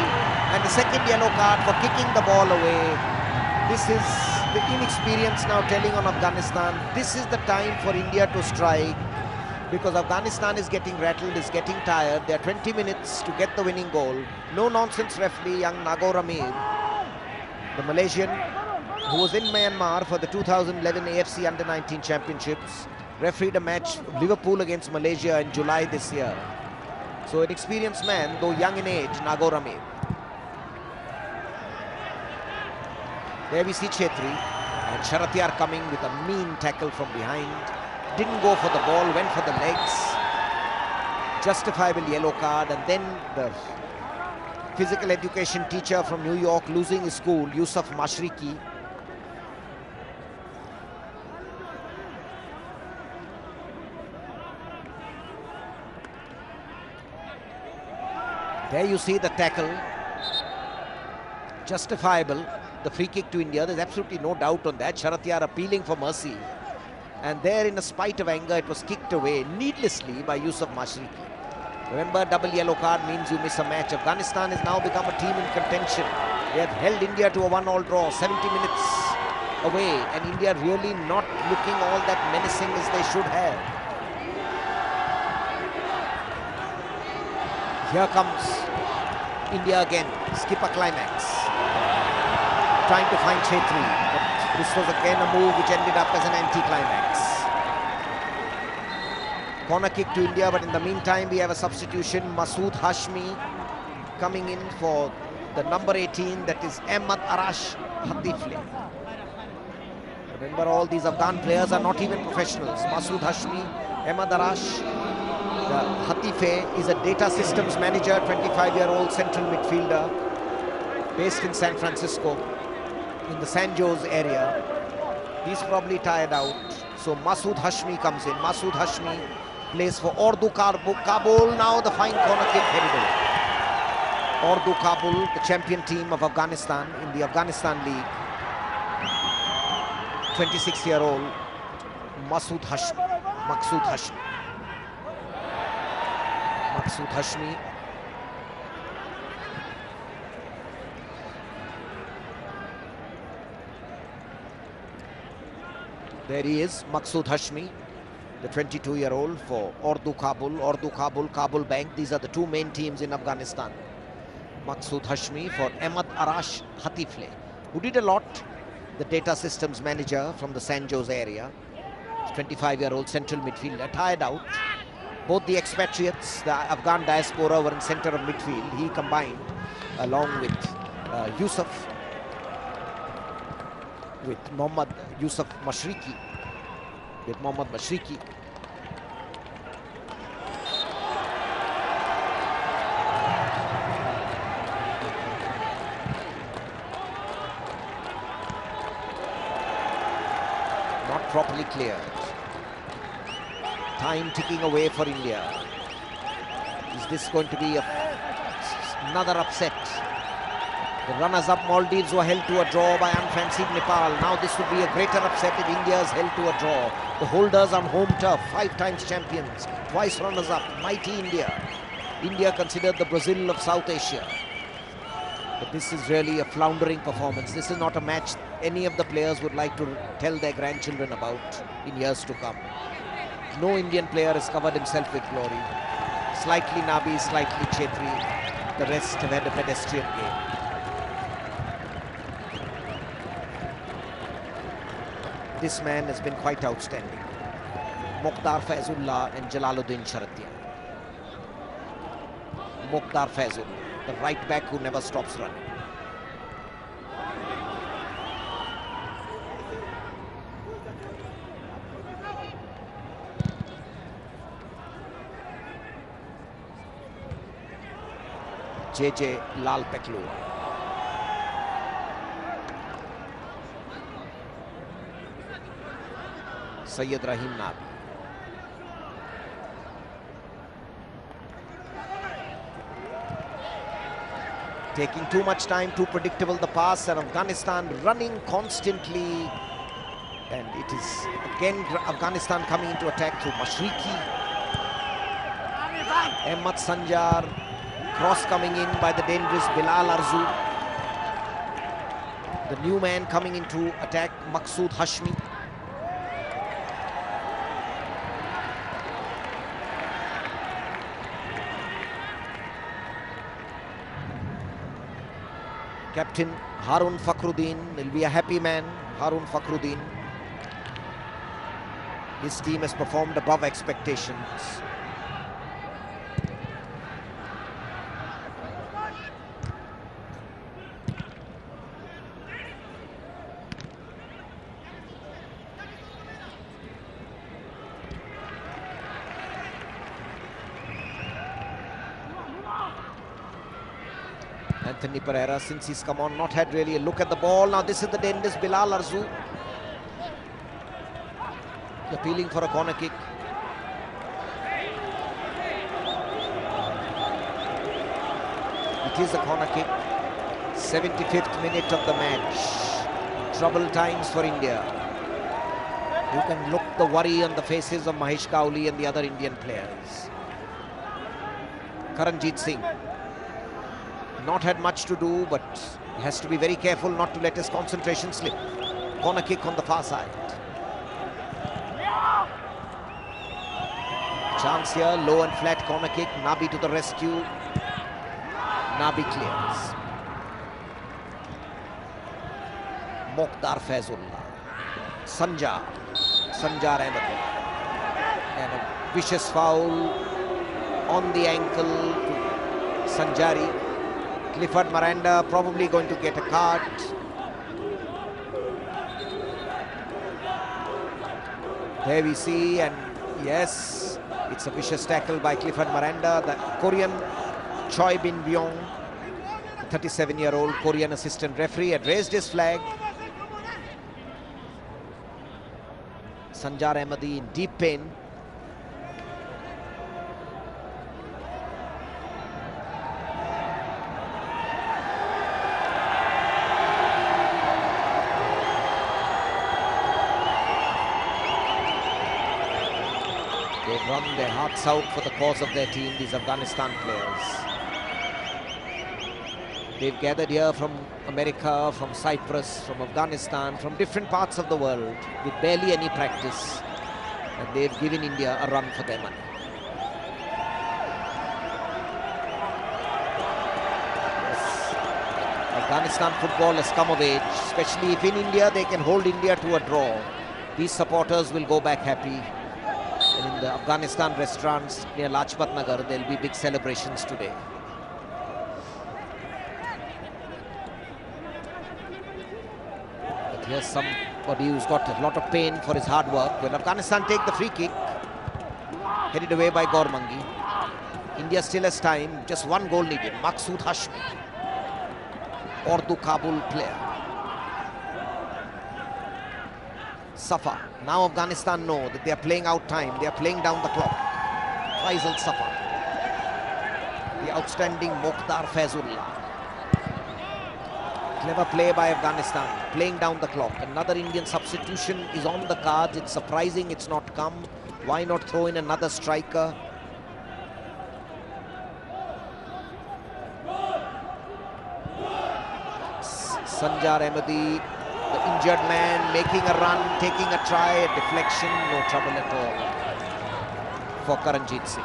and the second yellow card for kicking the ball away. This is the inexperience now telling on Afghanistan. This is the time for India to strike, because Afghanistan is getting rattled, is getting tired. There are 20 minutes to get the winning goal. No nonsense referee, young Nagor Amir, the Malaysian, who was in Myanmar for the 2011 AFC Under-19 Championships, refereed a match Liverpool against Malaysia in July this year. So an experienced man, though young in age, Nagorame. There we see Chetri, and Sharatyar coming with a mean tackle from behind. Didn't go for the ball, went for the legs. Justifiable yellow card, and then the physical education teacher from New York losing his cool, Yusuf Mashriki. There you see the tackle. Justifiable. The free kick to India, there's absolutely no doubt on that. Sharatyar appealing for mercy. And there, in a spite of anger, it was kicked away needlessly by Yusuf Mashriki. Remember, double yellow card means you miss a match. Afghanistan has now become a team in contention. They have held India to a 1-all draw, 70 minutes away, and India really not looking all that menacing as they should have. Here comes India again, skipper climax. Trying to find Chetri, but this was again a move which ended up as an anti-climax. Corner kick to India, but in the meantime we have a substitution. Masood Hashmi coming in for the number 18, that is Ahmad Arash Hatifle. Remember, all these Afghan players are not even professionals. Masood Hashmi, Ahmad Arash. The Hatife is a data systems manager, 25-year-old central midfielder based in San Francisco, in the San Jose area. He's probably tired out. So Masood Hashmi comes in. Masood Hashmi plays for Urdu Kabul. Now the fine corner kick headed away. Urdu Kabul, the champion team of Afghanistan in the Afghanistan League. 26-year-old Masood Hashmi. Masood Hashmi. Masood Hashmi. There he is, Masood Hashmi, the 22-year-old for Urdu Kabul, Kabul Bank. These are the two main teams in Afghanistan. Masood Hashmi for Ahmad Arash Hatifle, who did a lot, the data systems manager from the San Jose area. 25-year-old central midfielder, tired out. Both the expatriates, the Afghan diaspora, were in center of midfield. He combined along with Yusuf, with Mohammad Yusuf Mashriki, Not properly cleared. Time ticking away for India. Is this going to be another upset? The runners-up Maldives were held to a draw by unfancied Nepal. Now this would be a greater upset if India is held to a draw. The holders on home turf, 5 times champions, twice runners-up, mighty India. India considered the Brazil of South Asia. But this is really a floundering performance. This is not a match any of the players would like to tell their grandchildren about in years to come. No Indian player has covered himself with glory. Slightly Nabi, slightly Chetri. The rest have had a pedestrian game. This man has been quite outstanding. Mukhtar Faizullah and Jalaluddin Sharatyar. Mukhtar Faizul, the right back who never stops running. JJ Lal Peklua. Syed Rahim Nabi. Taking too much time, too predictable the pass, and Afghanistan running constantly. And it is again Afghanistan coming into attack through Mashriki. Ahmad Sanjar, cross coming in by the dangerous Bilal Arzu. The new man coming into attack, Masood Hashmi. Captain Harun Fakhruddin will be a happy man. Harun Fakhruddin. His team has performed above expectations. Anthony Pereira, since he's come on, not had really a look at the ball. Now this is the dangerous Bilal Arzu. Appealing for a corner kick. It is a corner kick. 75th minute of the match. Trouble times for India. You can look the worry on the faces of Mahesh Kauli and the other Indian players. Karanjit Singh. Not had much to do, but he has to be very careful not to let his concentration slip. Corner kick on the far side. Chance here, low and flat corner kick. Nabi to the rescue. Nabi clears. Mokhtar Faizullah. Sanjar Ahmed. And a vicious foul on the ankle to Sanjari. Clifford Miranda probably going to get a card. There we see, and yes, it's a vicious tackle by Clifford Miranda. The Korean Choi Bin Byung, the 37-year-old Korean assistant referee, had raised his flag. Sanjar Ahmadi in deep pain. They've run their hearts out for the cause of their team, these Afghanistan players. They've gathered here from America, from Cyprus, from Afghanistan, from different parts of the world with barely any practice. And they've given India a run for their money. Yes. Afghanistan football has come of age, especially if in India they can hold India to a draw. These supporters will go back happy. And in the Afghanistan restaurants near Lajpat Nagar, there will be big celebrations today. But here's somebody who's got a lot of pain for his hard work. When Afghanistan take the free kick, headed away by Gormangi. India still has time, just one goal needed. Maqsood Hashmi, Urdu Kabul player. Safa. Now Afghanistan know that they are playing out time. They are playing down the clock. Faisal Safa. The outstanding Mokhtar Faizullah. Clever play by Afghanistan. Playing down the clock. Another Indian substitution is on the cards. It's surprising it's not come. Why not throw in another striker? Sanjar Ahmadi, the injured man, making a run, taking a try, a deflection, no trouble at all for Karanjit Singh.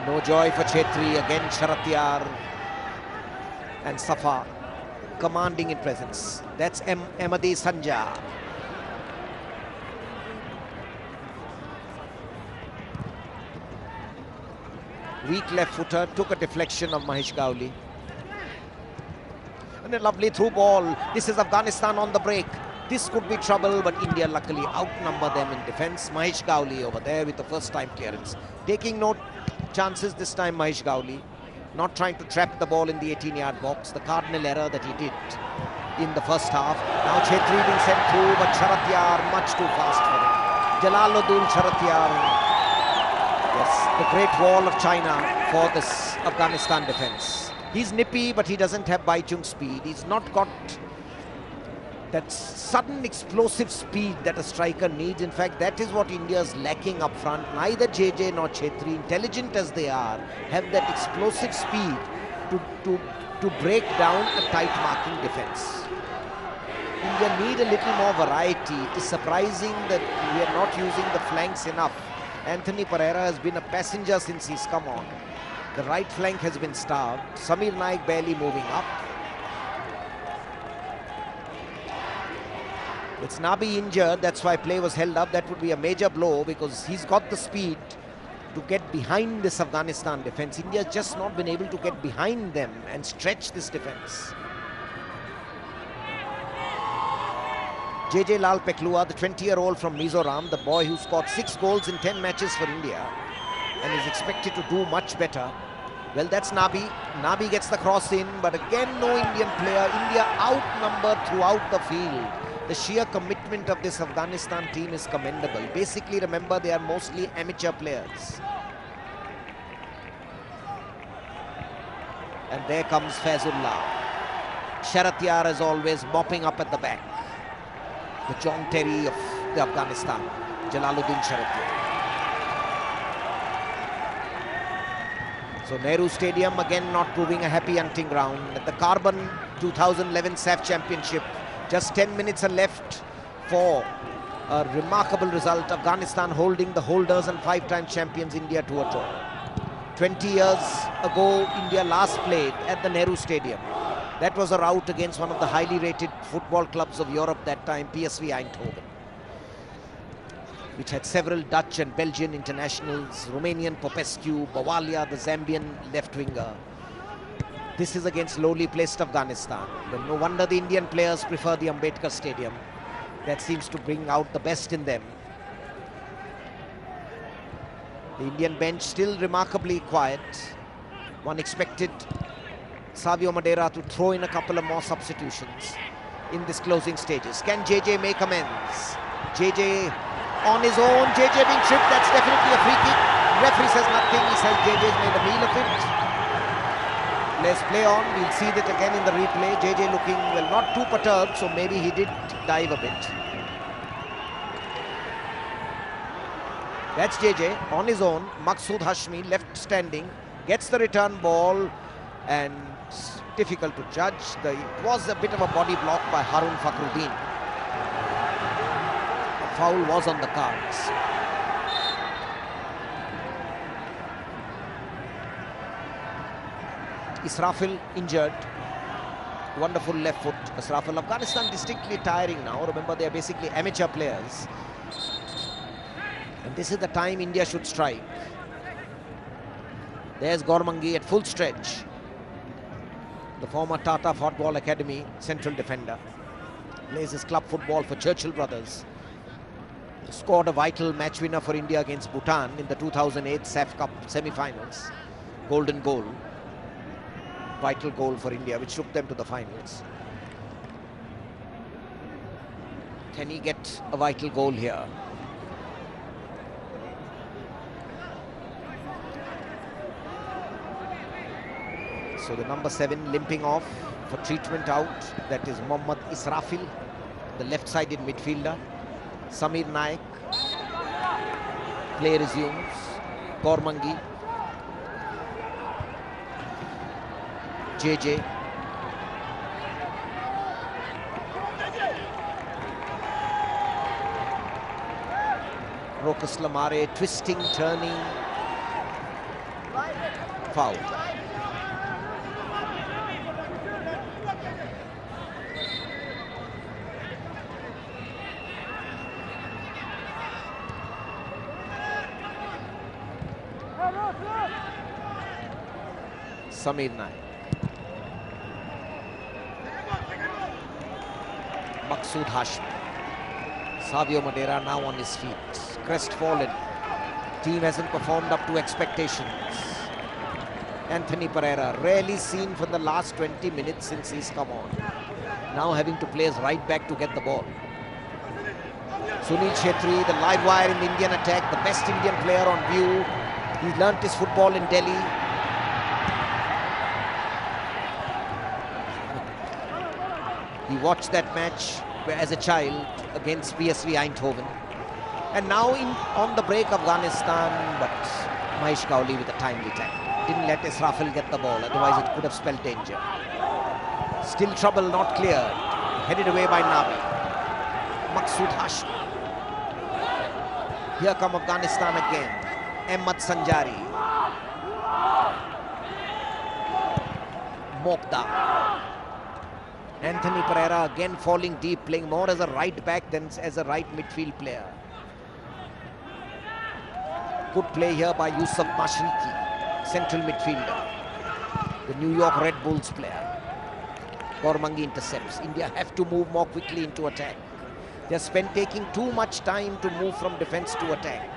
No joy for Chetri, again Sharatyar and Safa commanding in presence. That's Ahmadi Sanjar. Weak left footer, took a deflection of Mahesh Kauli. And a lovely through ball. This is Afghanistan on the break. This could be trouble, but India luckily outnumber them in defense. Mahesh Kauli over there with the first time clearance. Taking no chances this time, Mahesh Kauli. Not trying to trap the ball in the 18-yard box. The cardinal error that he did in the first half. Now Chetri being sent through, but Sharatyar much too fast for him. Jalaluddin Sharatyar. Yes, the great wall of China for this Afghanistan defense. He's nippy, but he doesn't have Baichung speed. He's not got that sudden explosive speed that a striker needs. In fact, that is what India's lacking up front. Neither JJ nor Chetri, intelligent as they are, have that explosive speed to break down a tight marking defense. India need a little more variety. It is surprising that we are not using the flanks enough. Anthony Pereira has been a passenger since he's come on. The right flank has been starved. Samir Naik barely moving up. It's Nabi injured, that's why play was held up. That would be a major blow because he's got the speed to get behind this Afghanistan defense. India's just not been able to get behind them and stretch this defense. JJ Lal Peklua, the 20-year-old from Mizoram, the boy who scored 6 goals in 10 matches for India and is expected to do much better. Well, that's Nabi. Nabi gets the cross in, but again no Indian player. India outnumbered throughout the field. The sheer commitment of this Afghanistan team is commendable. Basically, remember, they are mostly amateur players. And there comes Faizullah. Sharatyar, as always, mopping up at the back. The John Terry of the Afghanistan, Jalaluddin Sharatyar. So Nehru Stadium again not proving a happy hunting ground. At the Carbon 2011 SAFF Championship, just 10 minutes are left for a remarkable result. Afghanistan holding the holders and 5-time champions India to a draw. 20 years ago, India last played at the Nehru Stadium. That was a rout against one of the highly rated football clubs of Europe that time, PSV Eindhoven, which had several Dutch and Belgian internationals, Romanian Popescu, Bawalia, the Zambian left-winger. This is against lowly placed Afghanistan. Well, no wonder the Indian players prefer the Ambedkar Stadium. That seems to bring out the best in them. The Indian bench still remarkably quiet. One expected Savio Madeira to throw in a couple of more substitutions in this closing stages. Can JJ make amends? JJ on his own, JJ being tripped, that's definitely a free kick. Referee says nothing, he says JJ's made a meal of it. Let's play on, we'll see that again in the replay. JJ looking, well, not too perturbed, so maybe he did dive a bit. That's JJ on his own. Maqsood Hashmi left standing, gets the return ball, and difficult to judge. It was a bit of a body block by Harun Fakhruddin. A foul was on the cards. Israfil injured. Wonderful left foot. Israfil. Afghanistan distinctly tiring now. Remember, they are basically amateur players. And this is the time India should strike. There's Gormangi at full stretch. The former Tata Football Academy central defender. Plays his club football for Churchill Brothers. Scored a vital match winner for India against Bhutan in the 2008 SAFF Cup semi-finals. Golden goal. Vital goal for India, which took them to the finals. Can he get a vital goal here? So the number 7 limping off for treatment out. That is Mohammad Israfil, the left-sided midfielder. Samir Naik. Play resumes. Gormangi. JJ. Rokas Lamare twisting, turning. Foul. Samir Naik. Maqsood Hashmi. Savio Madeira now on his feet. Crestfallen. Team hasn't performed up to expectations. Anthony Pereira, rarely seen for the last 20 minutes since he's come on. Now having to play his right back to get the ball. Sunil Chhetri, the live wire in the Indian attack, the best Indian player on view. He learnt his football in Delhi. He watched that match as a child against PSV Eindhoven. And now on the break, Afghanistan, but Mahesh Gauli with a timely tackle. Didn't let Israfil get the ball, otherwise it could have spelled danger. Still trouble not cleared. Headed away by Nabi. Maqsood Hashmi. Here come Afghanistan again. Ahmad Sanjari. Mokda. Anthony Pereira again falling deep, playing more as a right back than as a right midfield player. Good play here by Yusuf Mashriqi, central midfielder. The New York Red Bulls player. Gormangi intercepts. India have to move more quickly into attack. They're taking too much time to move from defense to attack.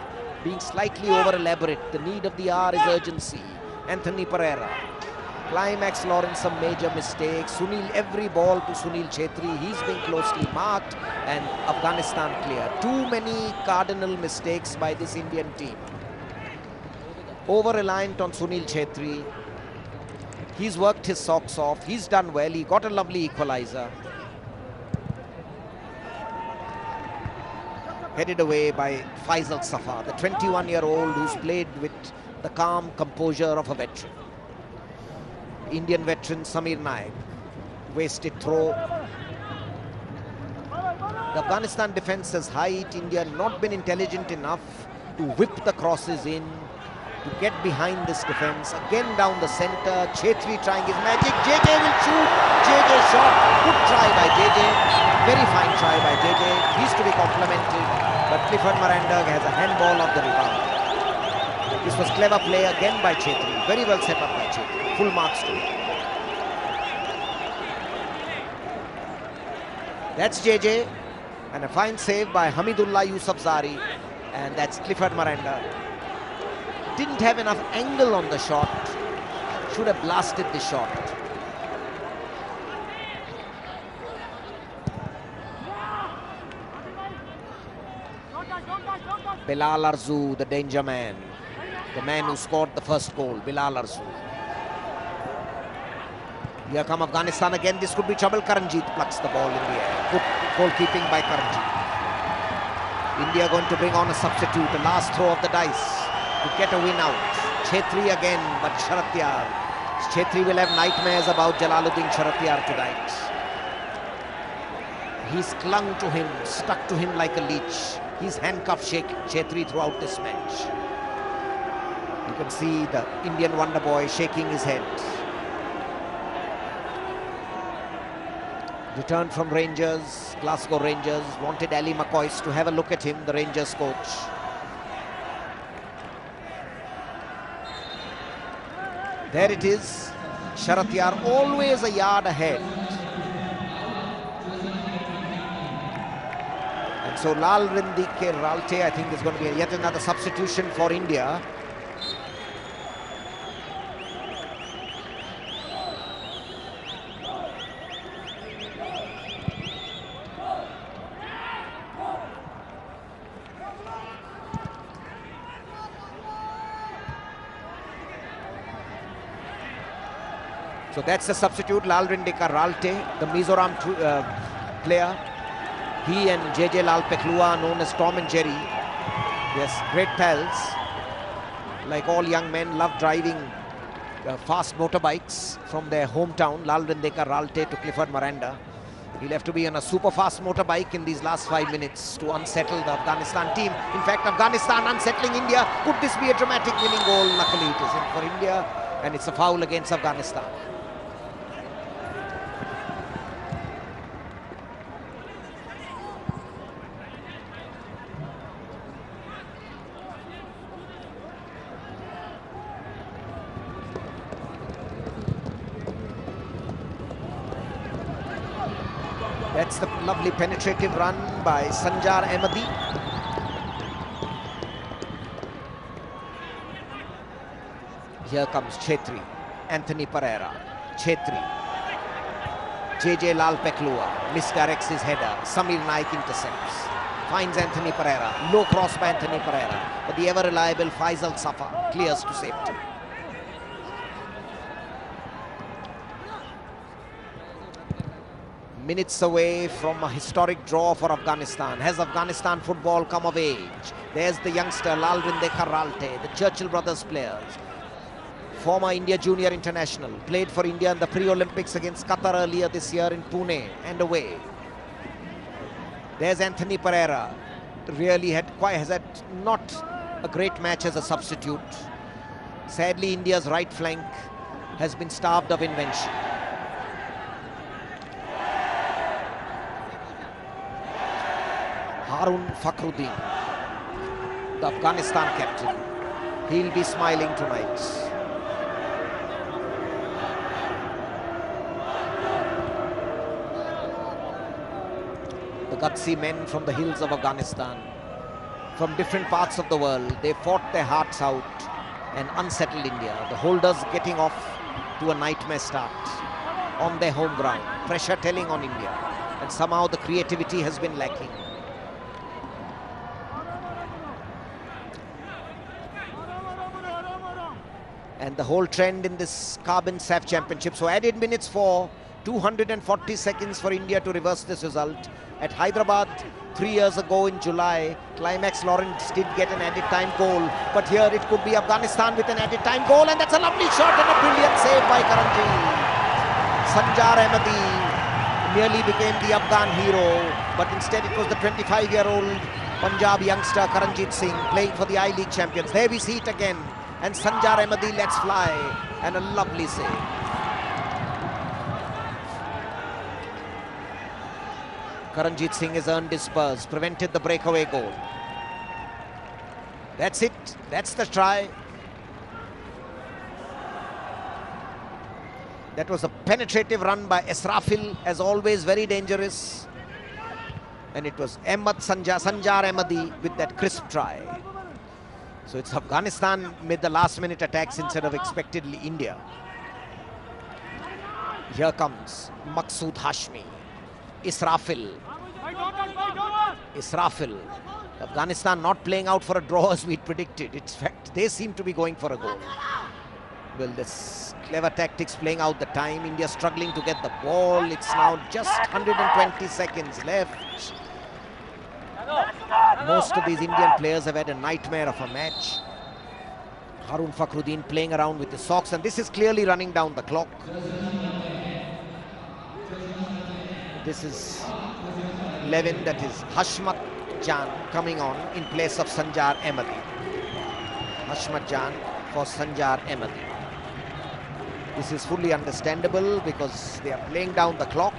Being slightly over-elaborate. The need of the hour is urgency. Anthony Pereira. Climax Lawrence, some major mistakes. Sunil, every ball to Sunil Chhetri. He's being closely marked and Afghanistan clear. Too many cardinal mistakes by this Indian team. Over-reliant on Sunil Chhetri. He's worked his socks off. He's done well. He got a lovely equalizer. Headed away by Faisal Safa, the 21-year-old who's played with the calm composure of a veteran. Indian veteran Samir Naik. Wasted throw. The Afghanistan defense has height. India not been intelligent enough to whip the crosses in, to get behind this defense. Again down the centre. Chhetri trying his magic. JJ will shoot. JJ shot. Good try by JJ. Very fine try by JJ. He's to be complimented. But Clifford Miranda has a handball of the rebound. This was clever play again by Chhetri. Very well set up by Chhetri. Full marks to him. That's JJ. And a fine save by Hamidullah Yousafzai. And that's Clifford Miranda. Didn't have enough angle on the shot. Should have blasted the shot. Bilal Arzu, the danger man. The man who scored the first goal, Bilal Arzu. Here come Afghanistan again. This could be trouble. Karanjit plucks the ball in the air. Good goalkeeping by Karanjit. India going to bring on a substitute. The last throw of the dice to get a win out. Chhetri again, but Sharatyar. Chhetri will have nightmares about Jalaluddin Sharatyar tonight. He's clung to him, stuck to him like a leech. He's handcuffed Chhetri throughout this match. You can see the Indian wonder boy shaking his head. Returned from Rangers, Glasgow Rangers, wanted Ali McCoist to have a look at him, the Rangers coach. There it is. Sharatyar always a yard ahead. And so Lalrindike Ralte, I think, is going to be yet another substitution for India. So that's the substitute, Lalrindika Ralte, the Mizoram player. He and JJ Lal Peklua, known as Tom and Jerry. Yes, great pals. Like all young men, love driving fast motorbikes from their hometown, Lalrindika Ralte to Clifford Miranda. He'll have to be on a super fast motorbike in these last 5 minutes to unsettle the Afghanistan team. In fact, Afghanistan unsettling India. Could this be a dramatic winning goal? Luckily it isn't for India, and it's a foul against Afghanistan. That's the lovely penetrative run by Sanjar Ahmadi. Here comes Chhetri, Anthony Pereira, Chhetri. JJ Lal Peklua misdirects his header. Samir Naik intercepts. Finds Anthony Pereira. Low cross by Anthony Pereira. But the ever-reliable Faisal Safa clears to safety. Minutes away from a historic draw for Afghanistan. Has Afghanistan football come of age? There's the youngster Lalrindika Ralte, the Churchill brothers players. Former India Junior International. Played for India in the pre-Olympics against Qatar earlier this year in Pune and away. There's Anthony Pereira. Really has had not a great match as a substitute. Sadly, India's right flank has been starved of invention. Harun Fakhruddin, the Afghanistan captain. He'll be smiling tonight. The gutsy men from the hills of Afghanistan, from different parts of the world, they fought their hearts out and unsettled India. The holders getting off to a nightmare start on their home ground. Pressure telling on India, and somehow the creativity has been lacking. And the whole trend in this Carbon SAFF Championship. So added minutes for 240 seconds for India to reverse this result. At Hyderabad 3 years ago in July, Climax Lawrence did get an added time goal, but here it could be Afghanistan with an added time goal, and that's a lovely shot and a brilliant save by Karanjit. Sanjar Ahmadi nearly became the Afghan hero, but instead it was the 25-year-old Punjab youngster Karanjit Singh playing for the I-League champions. There we see it again, and Sanjar Ahmadi lets fly, and a lovely save. Karanjit Singh has earned his spurs, prevented the breakaway goal. That's it, that's the try. That was a penetrative run by Israfil, as always very dangerous. And it was Sanjar Ahmadi with that crisp try. So it's Afghanistan made the last minute attacks instead of expectedly India. Here comes Maqsood Hashmi. Israfil. Afghanistan not playing out for a draw as we'd predicted. In fact, they seem to be going for a goal. Well, this clever tactics playing out the time. India struggling to get the ball. It's now just 120 seconds left. Most of these Indian players have had a nightmare of a match. Harun Fakhruddin playing around with the socks, and this is clearly running down the clock. This is 11, that is Hashmat Jan coming on in place of Sanjar Ahmadi. Hashmat Jan for Sanjar Ahmadi. This is fully understandable because they are playing down the clock.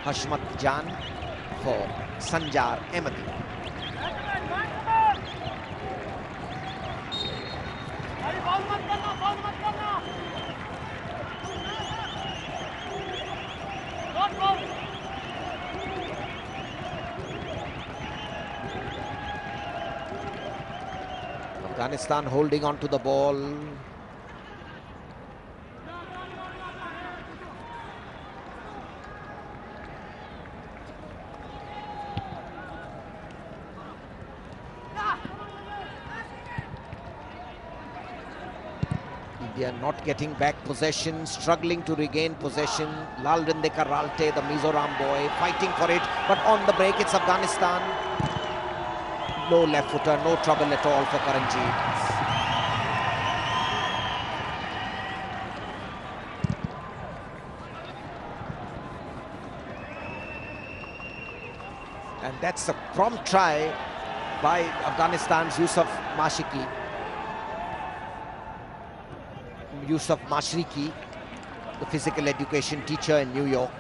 Hashmat Jan for Sanjar Ahmadi. Afghanistan holding on to the ball. India not getting back possession, struggling to regain possession. Lalrinde Karalte, the Mizoram boy, fighting for it, but on the break it's Afghanistan. No left footer, no trouble at all for Karanjit. And that's a prompt try by Afghanistan's Yusuf Mashriqi. Yusuf Mashriqi, the physical education teacher in New York.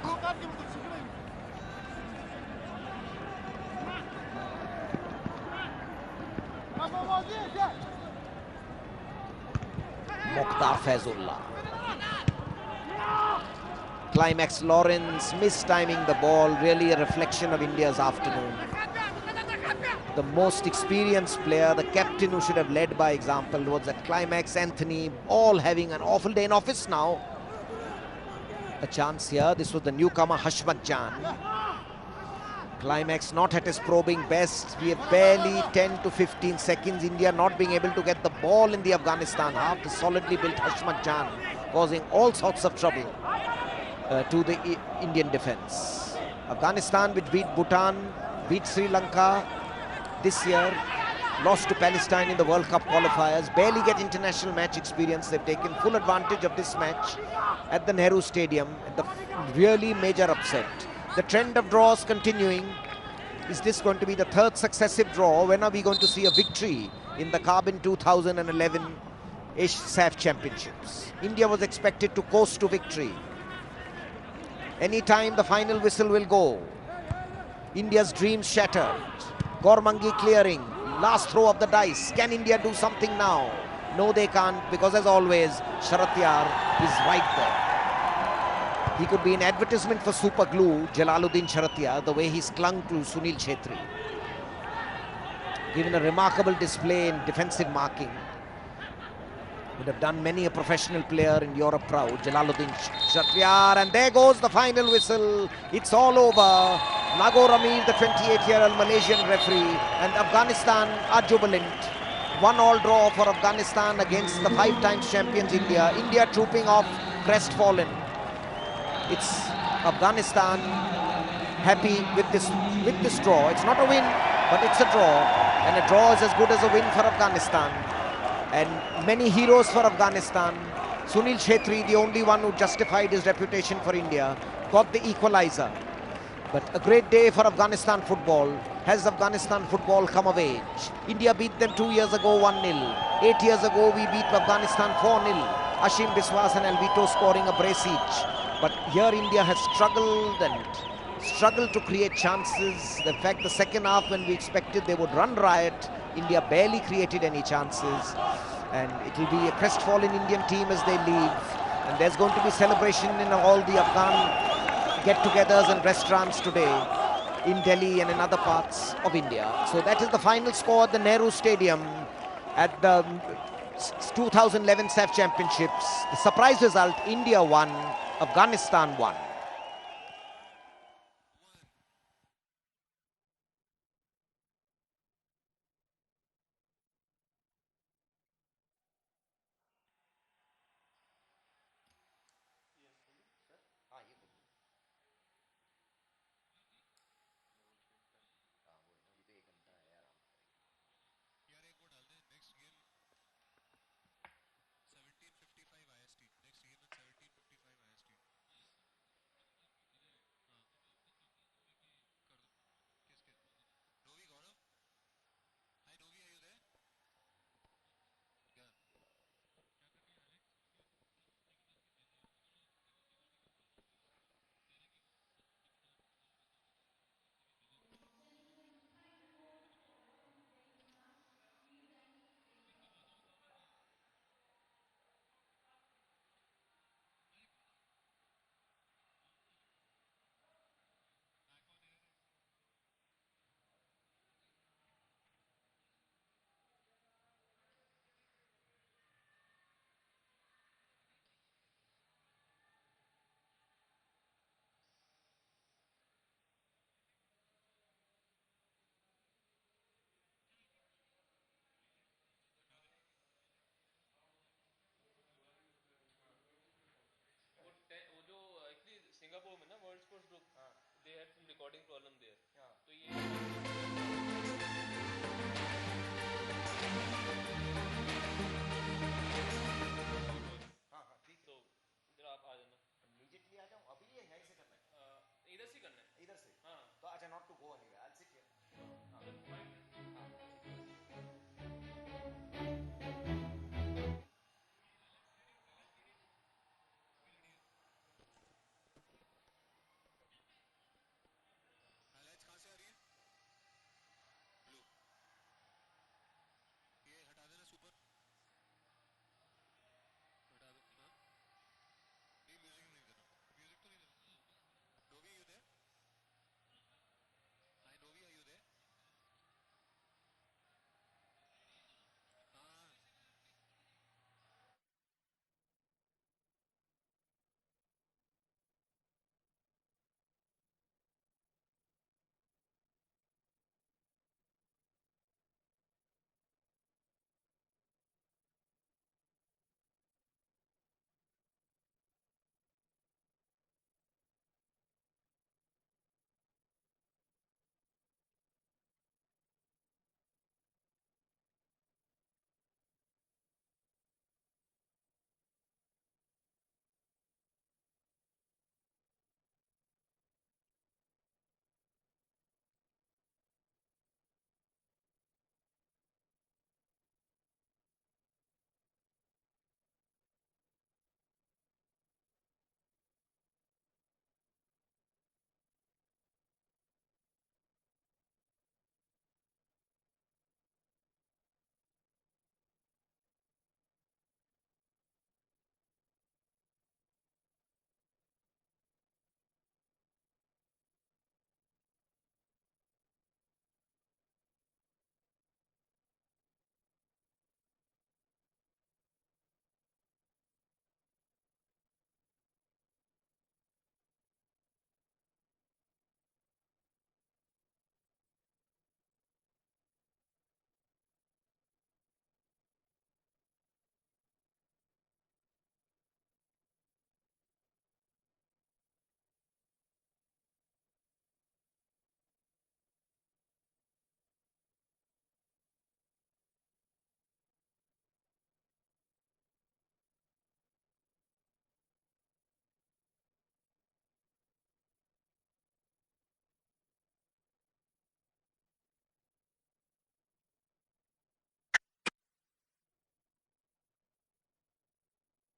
Mokhtar Faizullah. Climax Lawrence mistiming the ball, really a reflection of India's afternoon. The most experienced player, the captain who should have led by example, was at Climax. Anthony, all having an awful day in office now. A chance here. This was the newcomer Hashmat Jan. Climax not at his probing best. We have barely 10 to 15 seconds. India not being able to get the ball in the Afghanistan half. The solidly built Hashmat Jan causing all sorts of trouble to the Indian defense. Afghanistan, which beat Bhutan, beat Sri Lanka this year, lost to Palestine in the World Cup qualifiers, barely get international match experience. They've taken full advantage of this match at the Nehru Stadium, the really major upset. The trend of draws continuing. Is this going to be the third successive draw? When are we going to see a victory in the Carbon 2011 SAFF Championships? India was expected to coast to victory. Anytime the final whistle will go. India's dreams shattered. Gormangi clearing. Last throw of the dice. Can India do something now? No, they can't, because as always, Sharatyar is right there. He could be an advertisement for super glue, Jalaluddin Sharatyar, the way he's clung to Sunil Chhetri. Given a remarkable display in defensive marking. Would have done many a professional player in Europe proud, Jalaluddin Sharatyar, and there goes the final whistle. It's all over. Nagor Amir, the 28-year-old Malaysian referee, and Afghanistan are jubilant. 1-1 draw for Afghanistan against the 5 times champions India. India trooping off, crestfallen. It's Afghanistan happy with this draw. It's not a win, but it's a draw, and a draw is as good as a win for Afghanistan. And many heroes for Afghanistan. Sunil Chhetri, the only one who justified his reputation for India, got the equalizer. But a great day for Afghanistan football. Has Afghanistan football come of age? India beat them 2 years ago 1-0. 8 years ago we beat Afghanistan 4-0. Ashim Biswas and Alvito scoring a brace each. But here India has struggled to create chances. In fact, the second half, when we expected they would run riot, India barely created any chances. And it will be a crestfallen Indian team as they leave. And there's going to be celebration in all the Afghan get-togethers and restaurants today in Delhi and in other parts of India. So that is the final score at the Nehru Stadium at the 2011 SAFF Championships. The surprise result, India won, Afghanistan won. वो जो actually Singapore में ना world sports group, हाँ, they had some recording problem there.